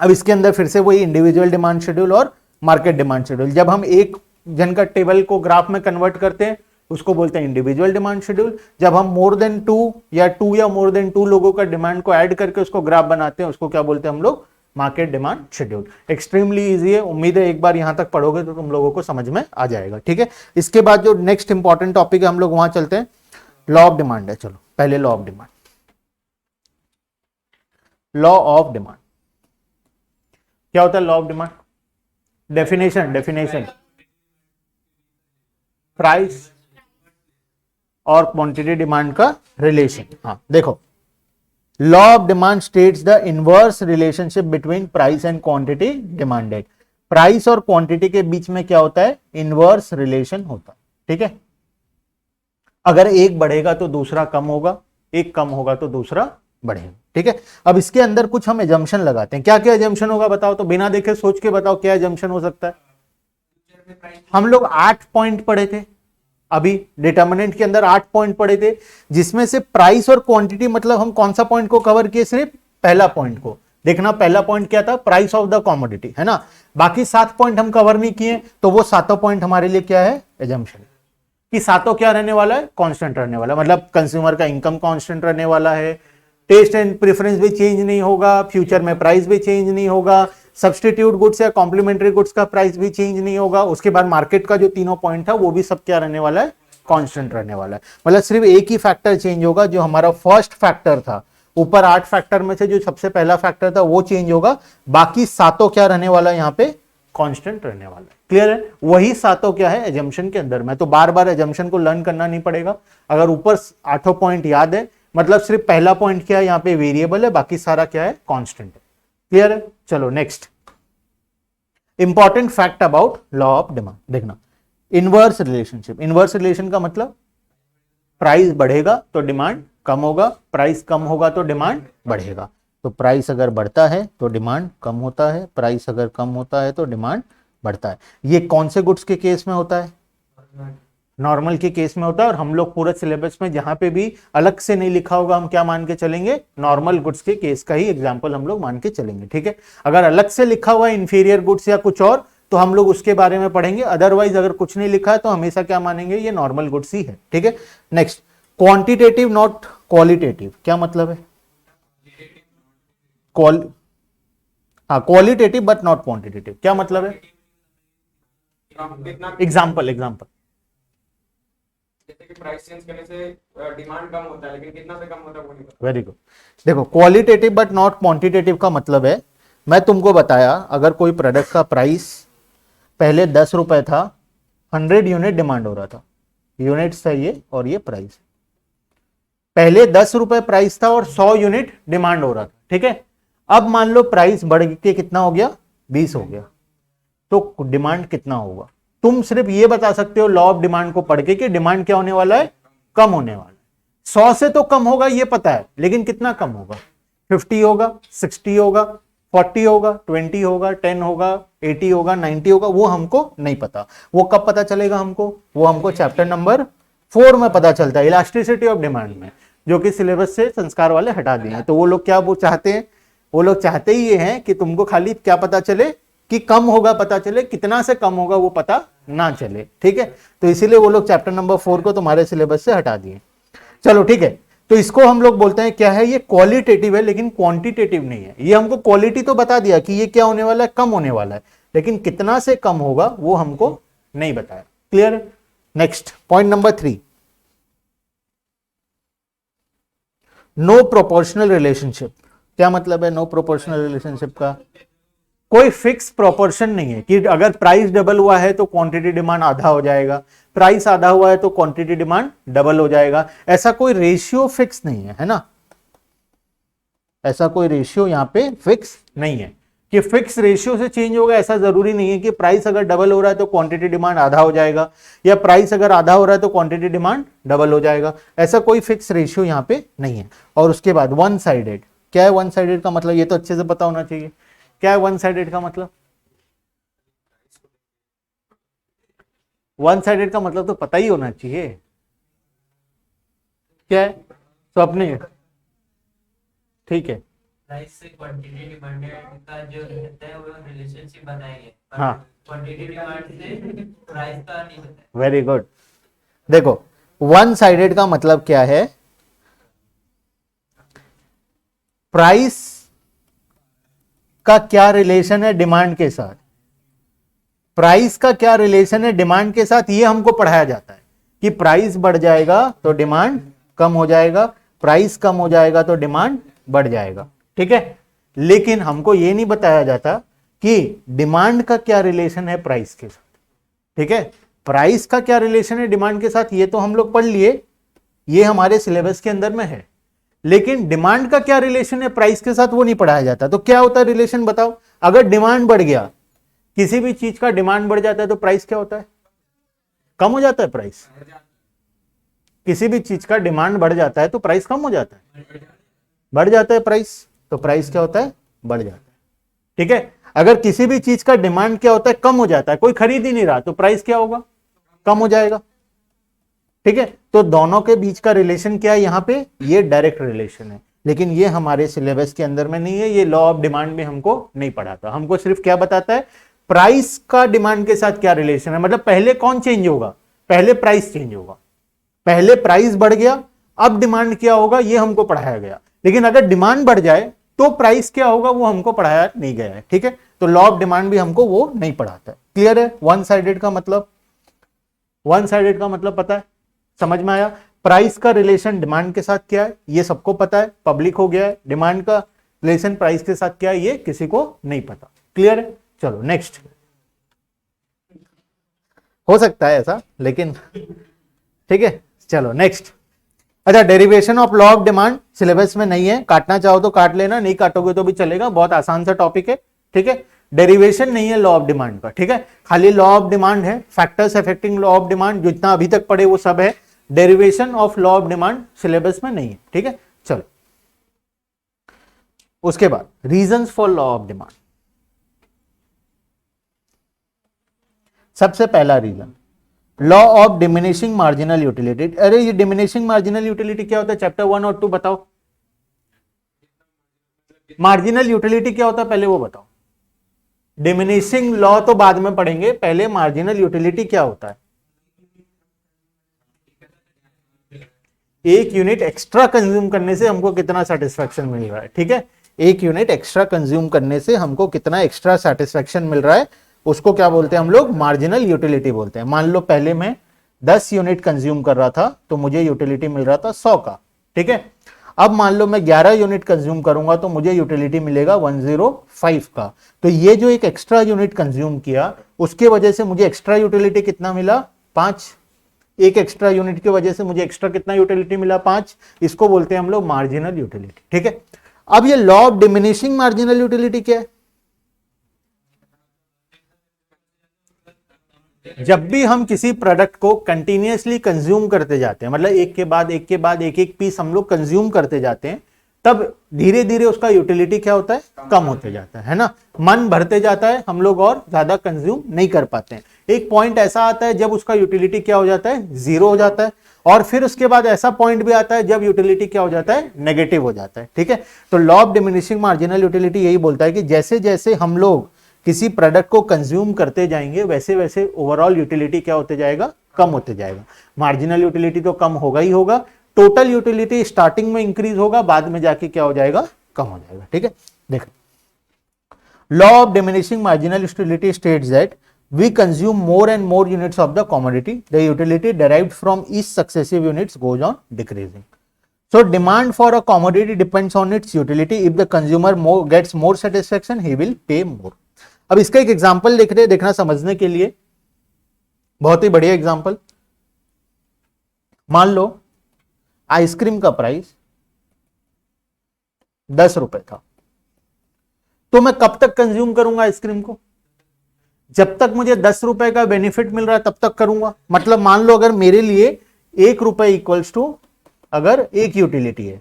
अब इसके अंदर फिर से वही इंडिविजुअल डिमांड शेड्यूल और मार्केट डिमांड शेड्यूल। जब हम एक जन का टेबल को ग्राफ में कन्वर्ट करते हैं उसको बोलते हैं इंडिविजुअल डिमांड शेड्यूल। जब हम मोर देन 2 या मोर देन 2 लोगों का डिमांड को ऐड करके उसको ग्राफ बनाते हैं उसको क्या बोलते हैं हम लोग, market demand schedule. Extremely easy है, उम्मीद है एक बार यहां तक पढ़ोगे तो तुम लोगों को समझ में आ जाएगा, ठीक है। इसके बाद जो नेक्स्ट इंपॉर्टेंट टॉपिक है हम लोग वहां चलते हैं, लॉ ऑफ डिमांड है। चलो पहले law of demand. Law of demand क्या होता है, law of demand definition price और क्वांटिटी डिमांड का रिलेशन। हाँ देखो, law of demand states the inverse relationship between price and quantity demanded. Price और क्वांटिटी के बीच में क्या होता है, इनवर्स रिलेशन होता है, ठीक है। अगर एक बढ़ेगा तो दूसरा कम होगा, एक कम होगा तो दूसरा बढ़ेगा, ठीक है। अब इसके अंदर कुछ हम एजम्पशन लगाते हैं। क्या क्या एजम्पशन होगा बताओ, तो बिना देखे सोच के बताओ क्या एजम्पशन हो सकता है। हम लोग 8 पॉइंट पढ़े थे अभी, डिटर्मिनेंट के अंदर 8 पॉइंट पढ़े थे, जिसमें से प्राइस और क्वांटिटी मतलब हम कौन सा पॉइंट को कवर किए, सिर्फ पहला पॉइंट को। देखना पहला पॉइंट क्या था, प्राइस ऑफ द कॉमोडिटी, है ना। बाकी 7 पॉइंट हम कवर नहीं किए, तो वो 7 पॉइंट हमारे लिए क्या है, एजम्पशन, कि 7 क्या रहने वाला है, कांस्टेंट रहने वाला है। मतलब कंज्यूमर का इनकम कांस्टेंट रहने वाला है, टेस्ट एंड प्रेफरेंस भी चेंज नहीं होगा, फ्यूचर में प्राइस भी चेंज नहीं होगा, सब्स्टिट्यूट गुड्स या कॉम्प्लीमेंट्री गुड्स का प्राइस भी चेंज नहीं होगा। उसके बाद मार्केट का जो तीनों पॉइंट था वो भी सब क्या रहने वाला है, कांस्टेंट रहने वाला है। मतलब सिर्फ एक ही फैक्टर चेंज होगा, जो हमारा फर्स्ट फैक्टर था, ऊपर 8 फैक्टर में से जो सबसे पहला फैक्टर था वो चेंज होगा, बाकी 7 क्या रहने वाला है, यहाँ पे कांस्टेंट रहने वाला है। क्लियर है, वही 7 क्या है एजम्पशन के अंदर में। तो बार बार एजम्पशन को लर्न करना नहीं पड़ेगा। अगर ऊपर 8 पॉइंट याद है, मतलब सिर्फ पहला पॉइंट क्या है, यहाँ पे वेरिएबल है, बाकी सारा क्या है, कांस्टेंट है। क्लियर है, चलो next, important fact about law of demand. देखना, इनवर्स रिलेशनशिप। इनवर्स रिलेशन का मतलब प्राइस बढ़ेगा तो डिमांड कम होगा, प्राइस कम होगा तो डिमांड बढ़ेगा। तो प्राइस अगर बढ़ता है तो डिमांड कम होता है, प्राइस अगर कम होता है तो डिमांड बढ़ता है। ये कौन से गुड्स के केस में होता है, नॉर्मल के केस में होता है। और हम लोग पूरे सिलेबस में जहां पे भी अलग से नहीं लिखा होगा, हम क्या मान के चलेंगे, नॉर्मल गुड्स के केस का ही एग्जांपल हम लोग मान के चलेंगे, ठीक है। अगर अलग से लिखा हुआ है इंफीरियर गुड्स या कुछ और, तो हम लोग उसके बारे में पढ़ेंगे। अदरवाइज अगर कुछ नहीं लिखा है तो हमेशा क्या मानेंगे, ये नॉर्मल गुड्स ही है, ठीक है। नेक्स्ट, क्वांटिटेटिव नॉट क्वालिटेटिव, क्या मतलब है, क्वालिटेटिव बट नॉट क्वांटिटेटिव, क्या मतलब है, एग्जाम्पल जैसे कि प्राइस चेंज करने से डिमांड कम होता है, लेकिन कितना से कम होता है वो नहीं पता। Very good. देखो, क्वालिटेटिव बट नॉट क्वांटिटेटिव का मतलब है, मैं तुमको बताया अगर कोई प्रोडक्ट का प्राइस पहले 10 रुपए था, 100 यूनिट डिमांड हो रहा था, यूनिट्स है ये और ये प्राइस, पहले 10 रुपए प्राइस था और 100 यूनिट डिमांड हो रहा था, ठीक है। अब मान लो प्राइस बढ़ के कितना हो गया, 20 हो गया, तो डिमांड कितना होगा। तुम सिर्फ ये बता सकते हो लॉ ऑफ डिमांड को पढ़ के कि डिमांड क्या होने वाला है, कम होने वाला है। 100 से तो कम होगा ये पता है, लेकिन कितना कम होगा, 50 होगा, 60 होगा, 40 होगा, 20 होगा, 10 होगा, 80 होगा, 90 होगा, वो हमको नहीं पता। वो कब पता चलेगा हमको, वो हमको चैप्टर नंबर 4 में पता चलता है, इलास्टिसिटी ऑफ डिमांड में, जो कि सिलेबस से संस्कार वाले हटा दिए हैं। तो वो लोग क्या वो चाहते हैं, वो लोग चाहते ही ये हैं कि तुमको खाली क्या पता चले कि कम होगा पता चले, कितना से कम होगा वो पता ना चले, ठीक है। तो इसीलिए वो लोग चैप्टर नंबर 4 को तुम्हारे सिलेबस से हटा दिए। चलो ठीक है, तो इसको हम लोग बोलते हैं क्या है, ये क्वालिटेटिव है लेकिन क्वांटिटेटिव नहीं है। ये हमको क्वालिटी तो बता दिया कि ये क्या होने वाला है, कम होने वाला है, लेकिन कितना से कम होगा वो हमको नहीं बताया। क्लियर है, next point number 3, no proportional relationship. क्या मतलब है नो प्रोपोर्शनल रिलेशनशिप का, कोई फिक्स प्रोपोर्शन नहीं है कि अगर प्राइस डबल हुआ है तो क्वांटिटी डिमांड आधा हो जाएगा, प्राइस आधा हुआ है तो क्वांटिटी डिमांड डबल हो जाएगा। ऐसा कोई रेशियो फिक्स नहीं है ना, ऐसा कोई रेशियो यहाँ पे फिक्स नहीं है कि फिक्स रेशियो से चेंज होगा। ऐसा जरूरी नहीं है कि प्राइस अगर डबल हो रहा है तो क्वांटिटी डिमांड आधा हो जाएगा, या प्राइस अगर आधा हो रहा है तो क्वांटिटी डिमांड डबल हो जाएगा। ऐसा कोई फिक्स रेशियो यहाँ पे नहीं है। और उसके बाद वन साइडेड, क्या है वन साइडेड का मतलब, ये तो अच्छे से पता होना चाहिए। क्या है वन साइडेड का मतलब, वन साइडेड का मतलब तो पता ही होना चाहिए। क्या है स्वप्न, ठीक है, प्राइस से क्वांटिटी डिमांड का जो रहता है वो रिलेशनशिप बताएंगे, हाँ, क्वांटिटी डिमांड से प्राइस का नहीं बताया। Very good. देखो वन साइडेड का मतलब क्या है, प्राइस का क्या रिलेशन है डिमांड के साथ, प्राइस का क्या रिलेशन है डिमांड के साथ, ये हमको पढ़ाया जाता है कि प्राइस बढ़ जाएगा तो डिमांड कम हो जाएगा, प्राइस कम हो जाएगा तो डिमांड बढ़ जाएगा, ठीक है। लेकिन हमको ये नहीं बताया जाता कि डिमांड का क्या रिलेशन है प्राइस के साथ, ठीक है। प्राइस का क्या रिलेशन है डिमांड के साथ ये तो हम लोग पढ़ लिए, ये हमारे सिलेबस के अंदर में है, लेकिन डिमांड का क्या रिलेशन है प्राइस के साथ वो नहीं पढ़ाया जाता। तो क्या होता है रिलेशन बताओ, अगर डिमांड बढ़ गया किसी भी चीज का डिमांड बढ़ जाता है तो प्राइस क्या होता है, कम हो जाता है प्राइस। किसी भी चीज का डिमांड बढ़ जाता है तो प्राइस कम हो जाता है, बढ़ जाता है प्राइस, तो प्राइस क्या होता है, बढ़ जाता है। ठीक है, अगर किसी भी चीज का डिमांड क्या होता है, कम हो जाता है, कोई खरीद ही नहीं रहा, तो प्राइस क्या होगा, कम हो जाएगा। ठीक है, तो दोनों के बीच का रिलेशन क्या है यहाँ पे, ये डायरेक्ट रिलेशन है, लेकिन ये हमारे सिलेबस के अंदर में नहीं है, ये लॉ ऑफ डिमांड में हमको नहीं पढ़ाता। हमको सिर्फ क्या बताता है, प्राइस का डिमांड के साथ क्या रिलेशन है, मतलब पहले कौन चेंज होगा, पहले प्राइस चेंज होगा, पहले प्राइस बढ़ गया अब डिमांड क्या होगा, ये हमको पढ़ाया गया। लेकिन अगर डिमांड बढ़ जाए तो प्राइस क्या होगा, वो हमको पढ़ाया नहीं गया है। ठीक है, तो लॉ ऑफ डिमांड भी हमको वो नहीं पढ़ाता है। क्लियर है, वन साइडेड का मतलब, वन साइडेड का मतलब पता है, समझ में आया। प्राइस का रिलेशन डिमांड के साथ क्या है, ये सबको पता है, पब्लिक हो गया है। डिमांड का रिलेशन प्राइस के साथ क्या है, ये किसी को नहीं पता। क्लियर है, चलो नेक्स्ट। हो सकता है ऐसा, लेकिन ठीक है, चलो नेक्स्ट। अच्छा, derivation of law of demand syllabus में नहीं है, काटना चाहो तो काट लेना, नहीं काटोगे तो भी चलेगा, बहुत आसान सा टॉपिक है। ठीक है, डेरिवेशन नहीं है लॉ ऑफ डिमांड का। ठीक है, खाली लॉ ऑफ डिमांड है, factors affecting law of demand जितना अभी तक पढ़े वो सब है। Derivation of law of demand syllabus में नहीं है। ठीक है, चलो उसके बाद reasons for law of demand. सबसे पहला reason, law of diminishing marginal utility. अरे ये डिमिनिशिंग मार्जिनल यूटिलिटी क्या होता है, चैप्टर 1 और 2 बताओ। मार्जिनल यूटिलिटी क्या होता है पहले वो बताओ। डिमिनिशिंग लॉ तो बाद में पढ़ेंगे, पहले मार्जिनल यूटिलिटी क्या होता है। एक यूनिट एक्स्ट्रा कंज्यूम करने से हमको कितना सेटिस्फेक्शन मिल रहा है। ठीक है, एक यूनिट एक्स्ट्रा कंज्यूम करने से हमको कितना एक्स्ट्रा सेटिस्फेक्शन मिल रहा है, उसको क्या बोलते हैं हम लोग, मार्जिनल यूटिलिटी बोलते हैं। मान लो पहले मैं 10 यूनिट कंज्यूम कर रहा था तो मुझे यूटिलिटी मिल रहा था 100 का। ठीक है, अब मान लो मैं 11 यूनिट कंज्यूम करूंगा तो मुझे यूटिलिटी मिलेगा 105 का। तो ये जो एक एक्स्ट्रा यूनिट कंज्यूम किया उसके वजह से मुझे एक्स्ट्रा यूटिलिटी कितना मिला, 5। एक एक्स्ट्रा यूनिट की वजह से मुझे एक्स्ट्रा कितना यूटिलिटी मिला, 5। इसको बोलते हैं हम लोग मार्जिनल यूटिलिटी। ठीक है, अब ये law of diminishing marginal utility क्या है, जब भी हम किसी प्रोडक्ट को कंटिन्यूअसली कंज्यूम करते जाते हैं, मतलब एक के बाद एक के बाद एक एक पीस हम लोग कंज्यूम करते जाते हैं, तब धीरे धीरे उसका यूटिलिटी क्या होता है, कम होते जाता है ना। मन भरते जाता है, हम लोग और ज्यादा कंज्यूम नहीं कर पाते हैं। एक पॉइंट ऐसा आता है जब उसका यूटिलिटी क्या हो जाता है, 0 हो जाता है। और फिर उसके बाद ऐसा पॉइंट भी आता है जब यूटिलिटी क्या हो जाता है, नेगेटिव हो जाता है। ठीक है, तो law of diminishing marginal utility यही बोलता है कि जैसे जैसे हम लोग किसी प्रोडक्ट को कंज्यूम करते जाएंगे वैसे वैसे ओवरऑल यूटिलिटी क्या होते जाएगा, कम होते जाएगा। मार्जिनल यूटिलिटी तो कम होगा ही होगा, टोटल यूटिलिटी स्टार्टिंग में इंक्रीज होगा, बाद में जाके क्या हो जाएगा, कम हो जाएगा। ठीक है, देखो law of diminishing marginal utility states that we consume more and more units of the commodity, the utility derived from each successive units goes on decreasing. So demand for a commodity depends on its utility. If the consumer gets more satisfaction, he will pay more. अब इसका एक example देख रहे, देखना समझने के लिए, बहुत ही बढ़िया एग्जांपल। मान लो आइसक्रीम का प्राइस 10 रुपए था, तो मैं कब तक कंज्यूम करूंगा आइसक्रीम को, जब तक मुझे 10 रुपए का बेनिफिट मिल रहा है तब तक करूंगा। मतलब मान लो अगर मेरे लिए 1 रुपए इक्वल्स टू अगर एक यूटिलिटी है,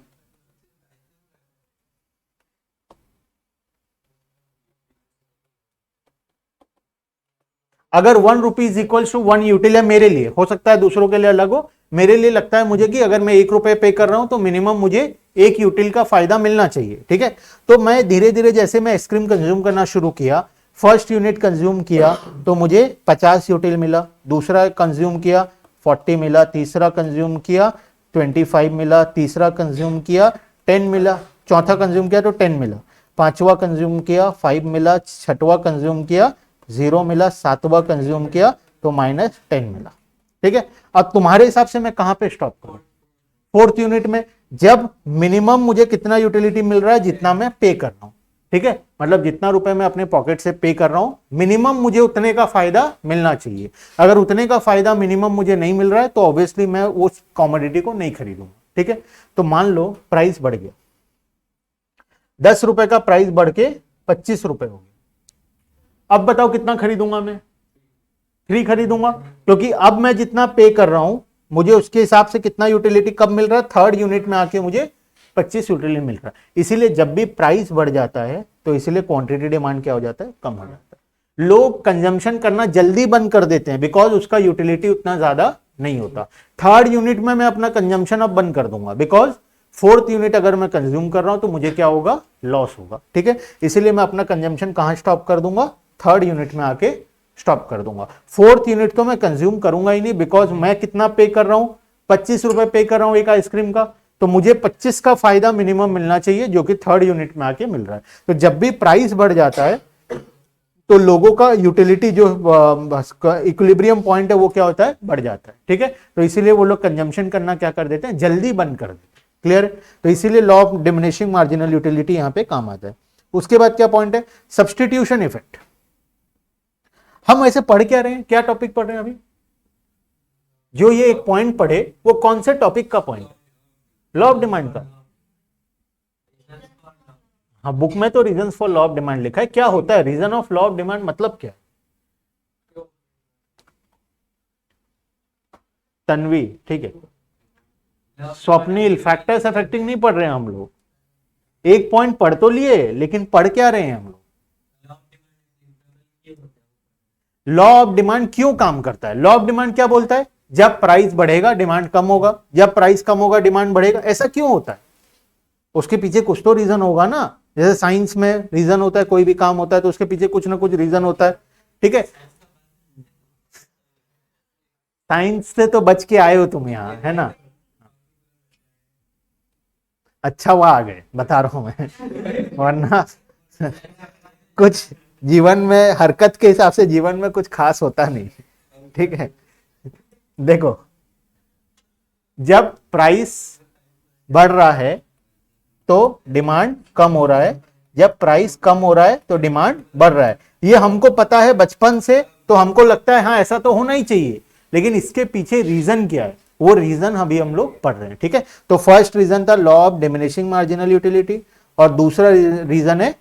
अगर 1 रुपीज इक्वल्स टू 1 यूटिल है मेरे लिए, हो सकता है दूसरों के लिए अलग हो, मेरे लिए लगता है मुझे कि अगर मैं 1 रुपए पे कर रहा हूं तो मिनिमम मुझे 1 यूटिल का फायदा मिलना चाहिए। ठीक है, तो मैं धीरे धीरे जैसे मैं आइसक्रीम कंज्यूम करना शुरू किया, फर्स्ट यूनिट कंज्यूम किया तो मुझे 50 यूटिल मिला, दूसरा कंज्यूम किया 40 मिला, तीसरा कंज्यूम किया 25 मिला, तीसरा कंज्यूम किया 10 मिला, चौथा कंज्यूम किया तो 10 मिला, पांचवा कंज्यूम किया 5 मिला, छठवा कंज्यूम किया 0 मिला, सातवां कंज्यूम किया तो -10 मिला। ठीक है, अब तुम्हारे हिसाब से मैं कहां पे स्टॉप करूं, 4th यूनिट में, जब मिनिमम मुझे कितना यूटिलिटी मिल रहा है, जितना मैं पे कर रहा हूं। ठीक है, मतलब जितना रुपए मैं अपने पॉकेट से पे कर रहा हूं, मिनिमम मुझे उतने का फायदा मिलना चाहिए। अगर उतने का फायदा मिनिमम मुझे नहीं मिल रहा है तो ऑब्वियसली मैं उस कॉमोडिटी को नहीं खरीदूंगा। ठीक है, तो मान लो प्राइस बढ़ गया, 10 रुपए का प्राइस बढ़ के 25 रुपए हो गया। अब बताओ कितना खरीदूंगा मैं? 3 खरीदूंगा, क्योंकि अब मैं जितना पे कर रहा हूं मुझे उसके हिसाब से कितना यूटिलिटी कब मिल रहा है? थर्ड यूनिट में आके मुझे 25 यूटिलिटी मिल रहा है। इसीलिए जब भी प्राइस बढ़ जाता है तो इसीलिए क्वांटिटी डिमांड क्या हो जाता है? कम हो जाता है। लोग कंजम्पशन करना जल्दी बंद कर देते हैं बिकॉज उसका यूटिलिटी उतना ज्यादा नहीं होता। थर्ड यूनिट में मैं अपना कंजम्पशन अब बंद कर दूंगा बिकॉज फोर्थ यूनिट अगर मैं कंज्यूम कर रहा हूं तो मुझे क्या होगा? लॉस होगा। ठीक है, इसीलिए मैं अपना कंजम्पशन कहां स्टॉप कर दूंगा? थर्ड यूनिट में आके स्टॉप कर दूंगा। फोर्थ यूनिट तो मैं कंज्यूम करूंगा ही नहीं बिकॉज मैं कितना पे कर रहा हूं? 25 रुपए पे कर रहा हूं एक आइसक्रीम का, तो मुझे 25 का फायदा मिनिमम मिलना चाहिए जो कि थर्ड यूनिट में आके मिल रहा है। तो जब भी प्राइस बढ़ जाता है तो लोगों का यूटिलिटी जो इक्विलिब्रियम पॉइंट है वो क्या होता है? बढ़ जाता है। ठीक है, तो इसीलिए वो लोग कंजम्पशन करना क्या कर देते हैं? जल्दी बंद कर देते हैं। क्लियर है? तो इसीलिए law of diminishing marginal utility यहां पे काम आता है। उसके बाद क्या पॉइंट है? Substitution effect. हम ऐसे पढ़ क्या रहे हैं? क्या टॉपिक पढ़ रहे हैं अभी? जो ये एक पॉइंट पढ़े वो कौन से टॉपिक का पॉइंट है? लॉ ऑफ डिमांड का। हाँ, बुक में तो reasons for law of demand लिखा है। क्या होता है reason of law of demand? मतलब क्या? तन्वी, ठीक है। स्वप्निल, फैक्टर्स अफेक्टिंग नहीं पढ़ रहे हैं हम लोग। एक पॉइंट पढ़ तो लिए लेकिन पढ़ क्या रहे हैं हम लोग? लॉ ऑफ डिमांड क्यों काम करता है? लॉ ऑफ डिमांड क्या बोलता है? जब प्राइस बढ़ेगा डिमांड कम होगा, जब प्राइस कम होगा डिमांड बढ़ेगा। ऐसा क्यों होता है? उसके पीछे कुछ तो रीजन होगा ना। जैसे साइंस में रीजन होता है, कोई भी काम होता है तो उसके पीछे कुछ ना कुछ रीजन होता है। ठीक है, साइंस से तो बच के आए हो तुम यहाँ, है ना? अच्छा हुआ आ गए, बता रहा हूं मैं वरना कुछ जीवन में हरकत के हिसाब से जीवन में कुछ खास होता नहीं। ठीक है, देखो, जब प्राइस बढ़ रहा है तो डिमांड कम हो रहा है, जब प्राइस कम हो रहा है तो डिमांड बढ़ रहा है। ये हमको पता है बचपन से, तो हमको लगता है हाँ ऐसा तो होना ही चाहिए, लेकिन इसके पीछे रीजन क्या है वो रीजन अभी हम लोग पढ़ रहे हैं। ठीक है, तो फर्स्ट रीजन था law of diminishing marginal utility और दूसरा रीजन है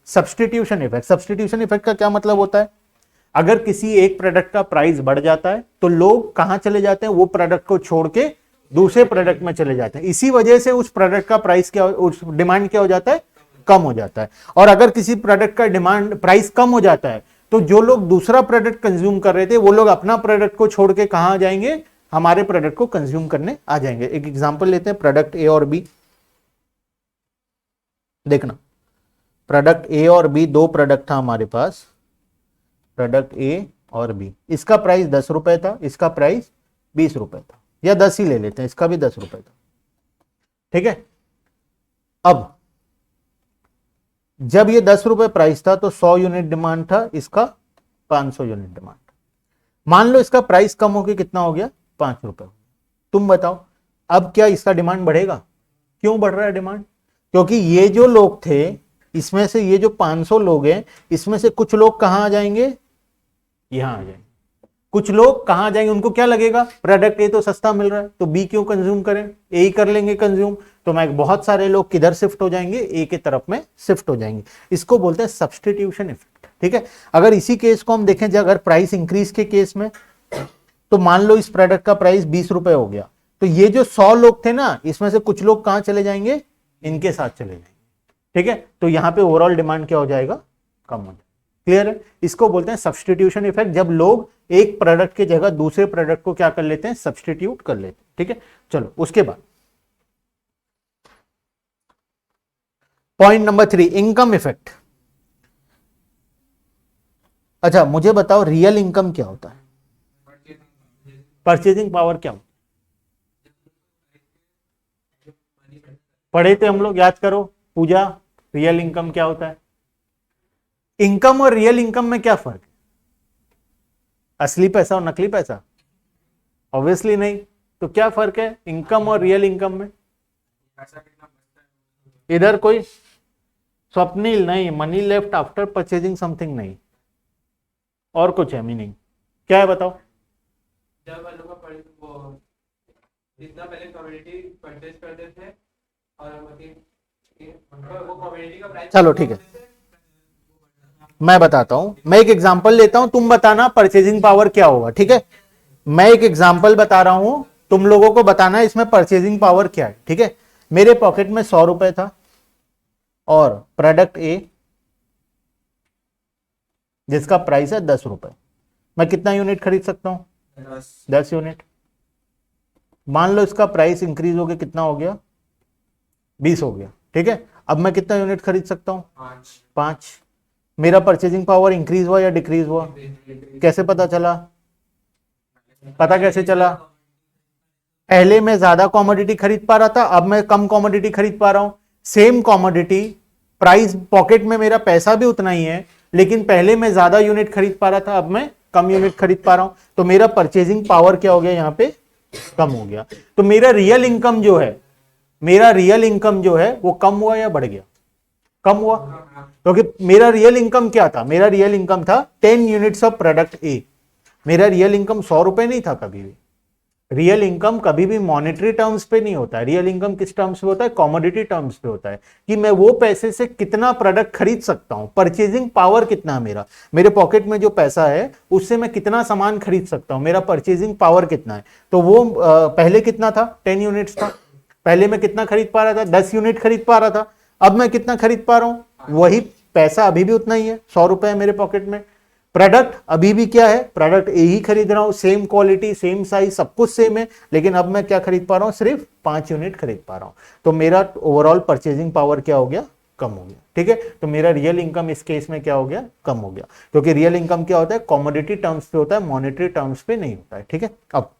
सब्स्टिट्यूशन इफेक्ट। सब्स्टिट्यूशन इफेक्ट का क्या मतलब होता है? अगर किसी एक प्रोडक्ट का प्राइस बढ़ जाता है तो लोग कहां चले जाते हैं? वो प्रोडक्ट को छोड़ के दूसरे प्रोडक्ट में चले जाते हैं। इसी वजह से उस प्रोडक्ट का प्राइस क्या, उस डिमांड क्या हो जाता है? कम हो जाता है। और अगर किसी प्रोडक्ट का डिमांड प्राइस कम हो जाता है तो जो लोग दूसरा प्रोडक्ट कंज्यूम कर रहे थे वो लोग अपना प्रोडक्ट को छोड़ के कहां जाएंगे? हमारे प्रोडक्ट को कंज्यूम करने आ जाएंगे। एक एग्जांपल लेते हैं, प्रोडक्ट ए और बी। देखना, प्रोडक्ट ए और बी, दो प्रोडक्ट था हमारे पास, प्रोडक्ट ए और बी। इसका प्राइस 10 रुपए था, इसका प्राइस 20 रुपए था, या 10 ही ले लेते हैं, इसका भी 10 रुपए था। ठीक है, अब जब ये 10 रुपए प्राइस था तो 100 यूनिट डिमांड था, इसका 500 यूनिट डिमांड। मान लो इसका प्राइस कम होकर कितना हो गया? 5 रुपए। तुम बताओ अब क्या इसका डिमांड बढ़ेगा? क्यों बढ़ रहा है डिमांड? क्योंकि ये जो लोग थे, इसमें से ये जो 500 लोग हैं, इसमें से कुछ लोग कहां आ जाएंगे? यहां आ जाएंगे। कुछ लोग कहां जाएंगे? उनको क्या लगेगा प्रोडक्ट ए तो सस्ता मिल रहा है तो बी क्यों कंज्यूम करें, ए ही कर लेंगे कंज्यूम। तो मैं बहुत सारे लोग किधर शिफ्ट हो जाएंगे? ए के तरफ में शिफ्ट हो जाएंगे। इसको बोलते हैं सब्स्टिट्यूशन इफेक्ट। ठीक है, अगर इसी केस को हम देखें, जब अगर प्राइस इंक्रीज के केस में, तो मान लो इस प्रोडक्ट का प्राइस 20 रुपए हो गया, तो ये जो 100 लोग थे ना, इसमें से कुछ लोग कहां चले जाएंगे? इनके साथ चले जाएंगे। ठीक है, तो यहां पे ओवरऑल डिमांड क्या हो जाएगा? कम हो जाएगा। क्लियर है? इसको बोलते हैं सब्स्टिट्यूशन इफेक्ट, जब लोग एक प्रोडक्ट की जगह दूसरे प्रोडक्ट को क्या कर लेते हैं? सब्स्टिट्यूट कर लेते हैं। ठीक है, चलो उसके बाद पॉइंट नंबर 3, इनकम इफेक्ट। अच्छा मुझे बताओ, रियल इनकम क्या होता है? परचेजिंग पावर क्या होता है? पढ़े थे हम लोग, याद करो पूजा, रियल इनकम क्या होता है? इनकम और रियल इनकम में क्या फर्क है? असली पैसा और नकली पैसा? ऑब्वियसली नहीं। तो क्या फर्क है इनकम और रियल इनकम में? इधर कोई स्वप्निल नहीं, money left after purchasing something नहीं, और कुछ है मीनिंग क्या है बताओ? जब हम लोग वो जितना पहले कम्युनिटी परचेज करते थे और वो कम्युनिटी का प्राइस, चलो ठीक है, मैं बताता हूं, मैं एक एग्जांपल लेता हूं, तुम बताना परचेजिंग पावर क्या होगा, ठीक है। मैं एक एग्जांपल बता रहा हूं, तुम लोगों को बताना है इसमें परचेजिंग पावर क्या है, ठीक है। मेरे पॉकेट में 100 रुपए था और प्रोडक्ट ए जिसका प्राइस है 10 रुपए, मैं कितना यूनिट खरीद सकता हूं? 10 यूनिट। मान लो इसका प्राइस इंक्रीज हो गया, कितना हो गया? 20 हो गया, ठीक है। अब मैं कितना यूनिट खरीद सकता हूं? 5। मेरा परचेजिंग पावर इंक्रीज हुआ या डिक्रीज हुआ? कैसे पता चला? पता कैसे चला? पहले मैं ज्यादा कॉमोडिटी खरीद पा रहा था, अब मैं कम कॉमोडिटी खरीद पा रहा हूं। सेम कॉमोडिटी, प्राइस, पॉकेट में मेरा पैसा भी उतना ही है, लेकिन पहले मैं ज्यादा यूनिट खरीद पा रहा था, अब मैं कम यूनिट खरीद पा रहा हूं। तो मेरा परचेजिंग पावर क्या हो गया? यहां पे कम हो गया। तो मेरा रियल इनकम जो है, वो कम हुआ या बढ़ गया? कम हुआ, क्योंकि मेरा रियल इनकम क्या था? मेरा रियल इनकम था 10 यूनिट्स ऑफ प्रोडक्ट ए। मेरा रियल इनकम 100 रुपए नहीं था कभी भी। रियल इनकम कभी भी मॉनेटरी टर्म्स पे नहीं होता है। रियल इनकम किस टर्म्स पे होता है? कॉमोडिटी टर्म्स पे होता है, कि मैं वो पैसे से कितना प्रोडक्ट खरीद सकता हूं। परचेजिंग पावर कितना है मेरा, मेरे पॉकेट में जो पैसा है उससे मैं कितना सामान खरीद सकता हूं, मेरा परचेजिंग पावर कितना है। तो वो पहले कितना था? 10 यूनिट्स था। पहले मैं कितना खरीद पा रहा था? 10 यूनिट खरीद पा रहा था। अब मैं कितना खरीद पा रहा हूं? वही पैसा अभी भी उतना ही है, 100 रुपए है मेरे पॉकेट में। प्रोडक्ट अभी भी क्या है? प्रोडक्ट ए ही खरीद रहा हूं, सेम क्वालिटी, सेम साइज, सब कुछ सेम है, लेकिन अब मैं क्या खरीद पा रहा हूं? सिर्फ 5 यूनिट खरीद पा रहा हूं। तो मेरा ओवरऑल परचेजिंग पावर क्या हो गया? कम हो गया, ठीक है। तो मेरा रियल इनकम इस केस में क्या हो गया? कम हो गया, क्योंकि रियल इनकम क्या होता है? कॉमोडिटी टर्म्स पे होता है, मॉनेटरी टर्म्स पे नहीं होता है, ठीक है। अब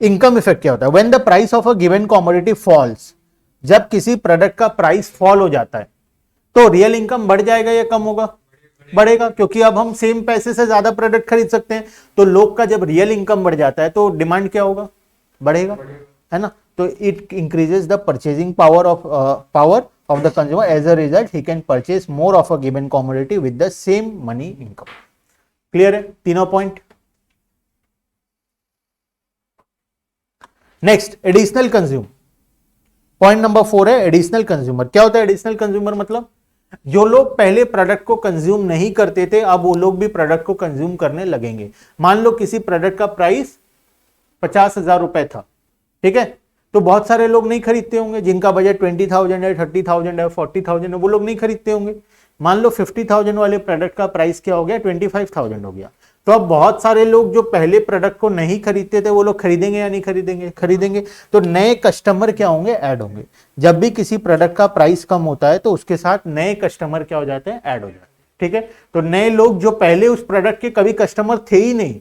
इनकम इफेक्ट क्या होता है? When the price of a given commodity falls, जब किसी प्रोडक्ट का प्राइस फॉल हो जाता है तो रियल इनकम बढ़ जाएगा या कम होगा? बढ़ेगा, क्योंकि अब हम सेम पैसे से ज्यादा प्रोडक्ट खरीद सकते हैं। तो लोग का जब रियल इनकम बढ़ जाता है तो डिमांड क्या होगा? बढ़ेगा, है ना। तो it increases the purchasing power of the consumer, as a result he can purchase more of a given commodity with the same money income. Clear है तीनों point? Next, additional consume. Point number 4 है additional consumer. क्या होता है additional consumer? मतलब जो लोग पहले प्रोडक्ट को कंज्यूम नहीं करते थे, अब वो लोग भी प्रोडक्ट को कंज्यूम करने लगेंगे। मान लो किसी प्रोडक्ट का प्राइस 50,000 रुपए था, ठीक है। तो बहुत सारे लोग नहीं खरीदते होंगे, जिनका बजट 20,000 है, 30,000 है, 40,000 है, वो लोग नहीं खरीदते होंगे। मान लो 50,000 वाले प्रोडक्ट का प्राइस क्या हो गया? 25,000 हो गया। तो अब बहुत सारे लोग जो पहले प्रोडक्ट को नहीं खरीदते थे, वो लोग खरीदेंगे या नहीं खरीदेंगे? खरीदेंगे। तो नए कस्टमर क्या होंगे? ऐड होंगे। जब भी किसी प्रोडक्ट का प्राइस कम होता है तो उसके साथ नए कस्टमर क्या हो जाते हैं? ऐड हो जाते हैं, ठीक है। तो नए लोग जो पहले उस प्रोडक्ट के कभी कस्टमर थे ही नहीं,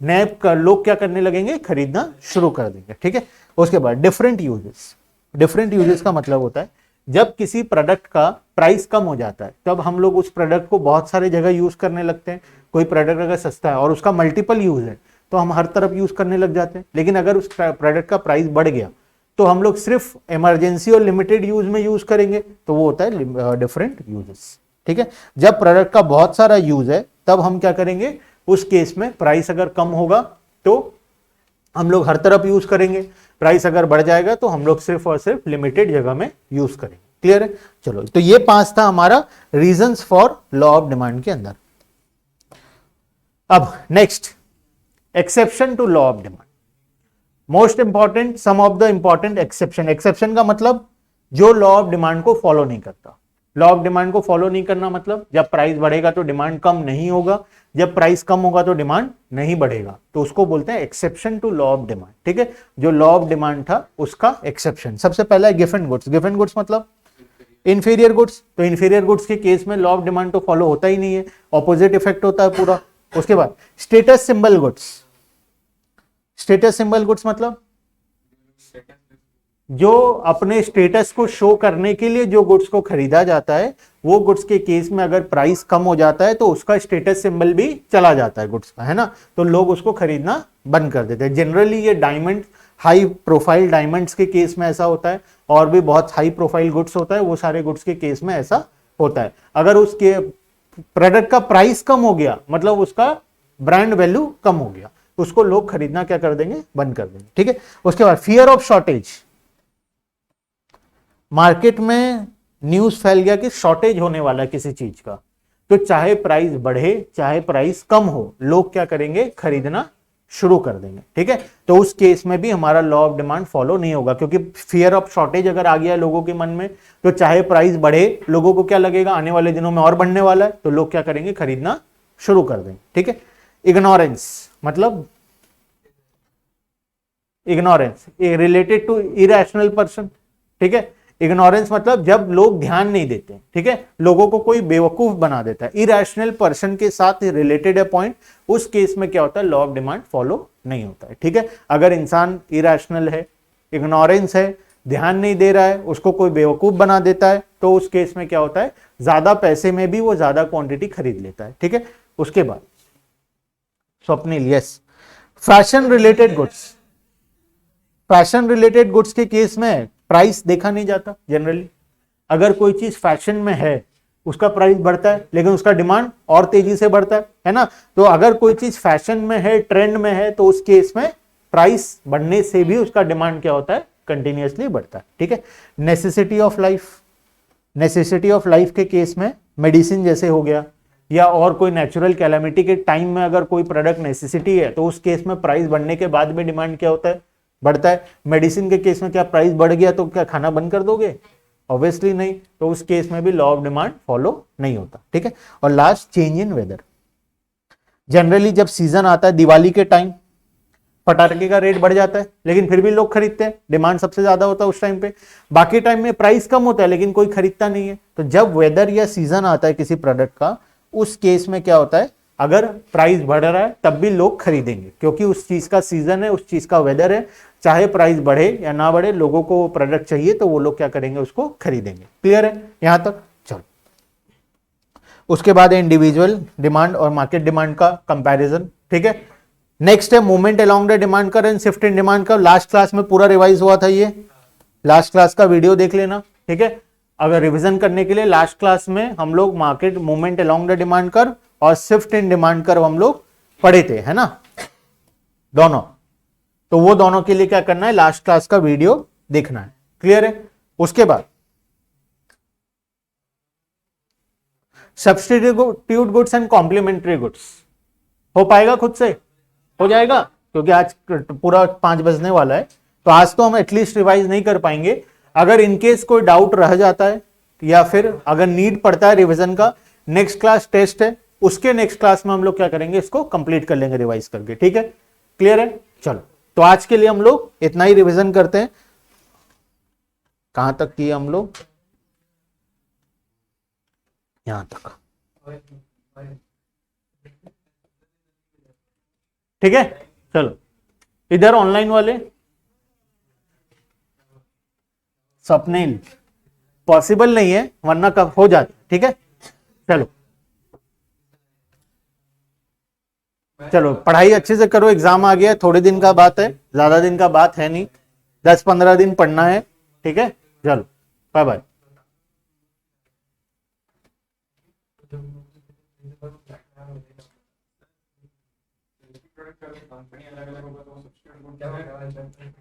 नए लोग क्या करने लगेंगे? खरीदना शुरू कर देंगे, ठीक है। उसके बाद डिफरेंट यूजेस। डिफरेंट यूजेस का मतलब होता है जब किसी प्रोडक्ट का प्राइस कम हो जाता है तब हम लोग उस प्रोडक्ट को बहुत सारे जगह यूज करने लगते हैं। कोई प्रोडक्ट अगर सस्ता है और उसका मल्टीपल यूज है तो हम हर तरफ यूज करने लग जाते हैं। लेकिन अगर उस प्रोडक्ट का प्राइस बढ़ गया तो हम लोग सिर्फ इमरजेंसी और लिमिटेड यूज में यूज करेंगे, तो वो होता है डिफरेंट यूजेस, ठीक है। जब प्रोडक्ट का बहुत सारा यूज है तब हम क्या करेंगे? उस केस में प्राइस अगर कम होगा तो हम लोग हर तरफ यूज करेंगे, प्राइस अगर बढ़ जाएगा तो हम लोग सिर्फ और सिर्फ लिमिटेड जगह में यूज करेंगे। क्लियर है? चलो, तो ये 5 था हमारा reasons for law of demand के अंदर। अब next, exception to law of demand. Most important, some of the important exception. Exception का मतलब जो लॉ ऑफ डिमांड को फॉलो नहीं करता। लॉ ऑफ डिमांड को फॉलो नहीं करना मतलब जब प्राइस बढ़ेगा तो डिमांड कम नहीं होगा, जब प्राइस कम होगा तो डिमांड नहीं बढ़ेगा, तो उसको बोलते हैं exception to law of demand, ठीक है। जो लॉ ऑफ डिमांड था उसका एक्सेप्शन। सबसे पहला है गिवन गुड्स। गिवन गुड्स मतलब इंफीरियर गुड्स। तो इंफीरियर गुड्स के केस में लॉ ऑफ डिमांड तो फॉलो होता ही नहीं है, ऑपोजिट इफेक्ट होता है पूरा। उसके बाद status symbol goods. Status symbol goods मतलब जो अपने स्टेटस को शो करने के लिए जो गुड्स को खरीदा जाता है, वो गुड्स के केस में अगर प्राइस कम हो जाता है तो उसका स्टेटस सिंबल भी चला जाता है गुड्स का, है ना। तो लोग उसको खरीदना बंद कर देते हैं। जनरली ये डायमंड, हाई प्रोफाइल डायमंड्स के केस में ऐसा होता है, और भी बहुत हाई प्रोफाइल गुड्स होता है, वो सारे गुड्स के केस में ऐसा होता है। अगर उसके प्रोडक्ट का प्राइस कम हो गया मतलब उसका ब्रांड वैल्यू कम हो गया, उसको लोग खरीदना क्या कर देंगे? बंद कर देंगे, ठीक है। उसके बाद फियर ऑफ शॉर्टेज। मार्केट में न्यूज फैल गया कि शॉर्टेज होने वाला है किसी चीज का, तो चाहे प्राइस बढ़े चाहे प्राइस कम हो, लोग क्या करेंगे, खरीदना शुरू कर देंगे। ठीक है, तो उस केस में भी हमारा लॉ ऑफ डिमांड फॉलो नहीं होगा, क्योंकि फियर ऑफ शॉर्टेज अगर आ गया लोगों के मन में, तो चाहे प्राइस बढ़े, लोगों को क्या लगेगा, आने वाले दिनों में और बढ़ने वाला है, तो लोग क्या करेंगे, खरीदना शुरू कर देंगे। ठीक है, इग्नोरेंस मतलब ignorance related to irrational person. ठीक है, इग्नोरेंस मतलब जब लोग ध्यान नहीं देते। ठीक है, लोगों को कोई बेवकूफ बना देता है, इरेशनल पर्सन के साथ रिलेटेड है पॉइंट, उस केस में क्या होता है, लॉ ऑफ डिमांड फॉलो नहीं होता है। ठीक है, अगर इंसान इरेशनल है, इग्नोरेंस है, ध्यान नहीं दे रहा है, उसको कोई बेवकूफ बना देता है, तो उस केस में क्या होता है, ज्यादा पैसे में भी वो ज्यादा क्वांटिटी खरीद लेता है। ठीक है, उसके बाद Swapnil, yes, fashion related goods. Fashion related goods के केस में प्राइस देखा नहीं जाता जनरली। अगर कोई चीज फैशन में है, उसका प्राइस बढ़ता है, लेकिन उसका डिमांड और तेजी से बढ़ता है ना। तो अगर कोई चीज फैशन में है, ट्रेंड में है, तो उस केस में प्राइस बढ़ने से भी उसका डिमांड क्या होता है, कंटिन्यूअसली बढ़ता है। ठीक है, necessity of life, necessity of life के केस में मेडिसिन जैसे हो गया, या और कोई नेचुरल कैलामिटी के टाइम में अगर कोई प्रोडक्ट नेसेसिटी है, तो उस केस में प्राइस बढ़ने के बाद में डिमांड क्या होता है, बढ़ता है। मेडिसिन के केस में क्या प्राइस बढ़ गया तो क्या खाना बंद कर दोगे, ऑब्वियसली नहीं, तो उस केस में भी लॉ ऑफ डिमांड फॉलो नहीं होता। ठीक है, और last, change in weather. Generally जब सीजन आता है, दिवाली के टाइम पटाखे का रेट बढ़ जाता है, लेकिन फिर भी लोग खरीदते हैं, डिमांड सबसे ज्यादा होता है उस टाइम पे। बाकी टाइम में प्राइस कम होता है, लेकिन कोई खरीदता नहीं है। तो जब वेदर या सीजन आता है किसी प्रोडक्ट का, उस केस में क्या होता है, अगर प्राइस बढ़ रहा है तब भी लोग खरीदेंगे, क्योंकि उस चीज का सीजन है, उस चीज का वेदर है, चाहे प्राइस बढ़े या ना बढ़े, लोगों को वो प्रोडक्ट चाहिए, तो वो लोग क्या करेंगे, उसको खरीदेंगे। क्लियर है यहां तक? चलो, उसके बाद इंडिविजुअल डिमांड और मार्केट डिमांड का कंपैरिजन। ठीक है, नेक्स्ट है movement along the demand curve and shift in demand curve. Last class में पूरा रिवाइज हुआ था, ये लास्ट क्लास का वीडियो देख लेना। ठीक है, अगर रिवीजन करने के लिए लास्ट क्लास में हम लोग market movement along the demand curve और शिफ्ट इन डिमांड कर्व हम लोग पढ़े थे, है ना, दोनों। तो वो दोनों के लिए क्या करना है, लास्ट क्लास का वीडियो देखना है। क्लियर है? उसके बाद substitute goods and complementary goods हो पाएगा, खुद से हो जाएगा, क्योंकि आज पूरा 5 बजने वाला है, तो आज तो हम एटलीस्ट रिवाइज नहीं कर पाएंगे। अगर इनकेस कोई डाउट रह जाता है, या फिर अगर नीड पड़ता है रिवीजन का, नेक्स्ट क्लास टेस्ट है, उसके नेक्स्ट क्लास में हम लोग क्या करेंगे, इसको कंप्लीट कर लेंगे रिवाइज करके। ठीक है, क्लियर है? चलो, तो आज के लिए हम लोग इतना ही रिवीजन करते हैं। कहां तक किए हम लोग? यहां तक। ठीक है, चलो, इधर ऑनलाइन वाले स्वप्निल, पॉसिबल नहीं है, वरना कब हो जाता। ठीक है, चलो चलो, पढ़ाई अच्छे से करो, एग्जाम आ गया, थोड़े दिन का बात है, ज्यादा दिन का बात है नहीं, 10-15 दिन पढ़ना है। ठीक है, चलो, बाय बाय। कंपनी अलग अलग होगा तो सब्सक्राइब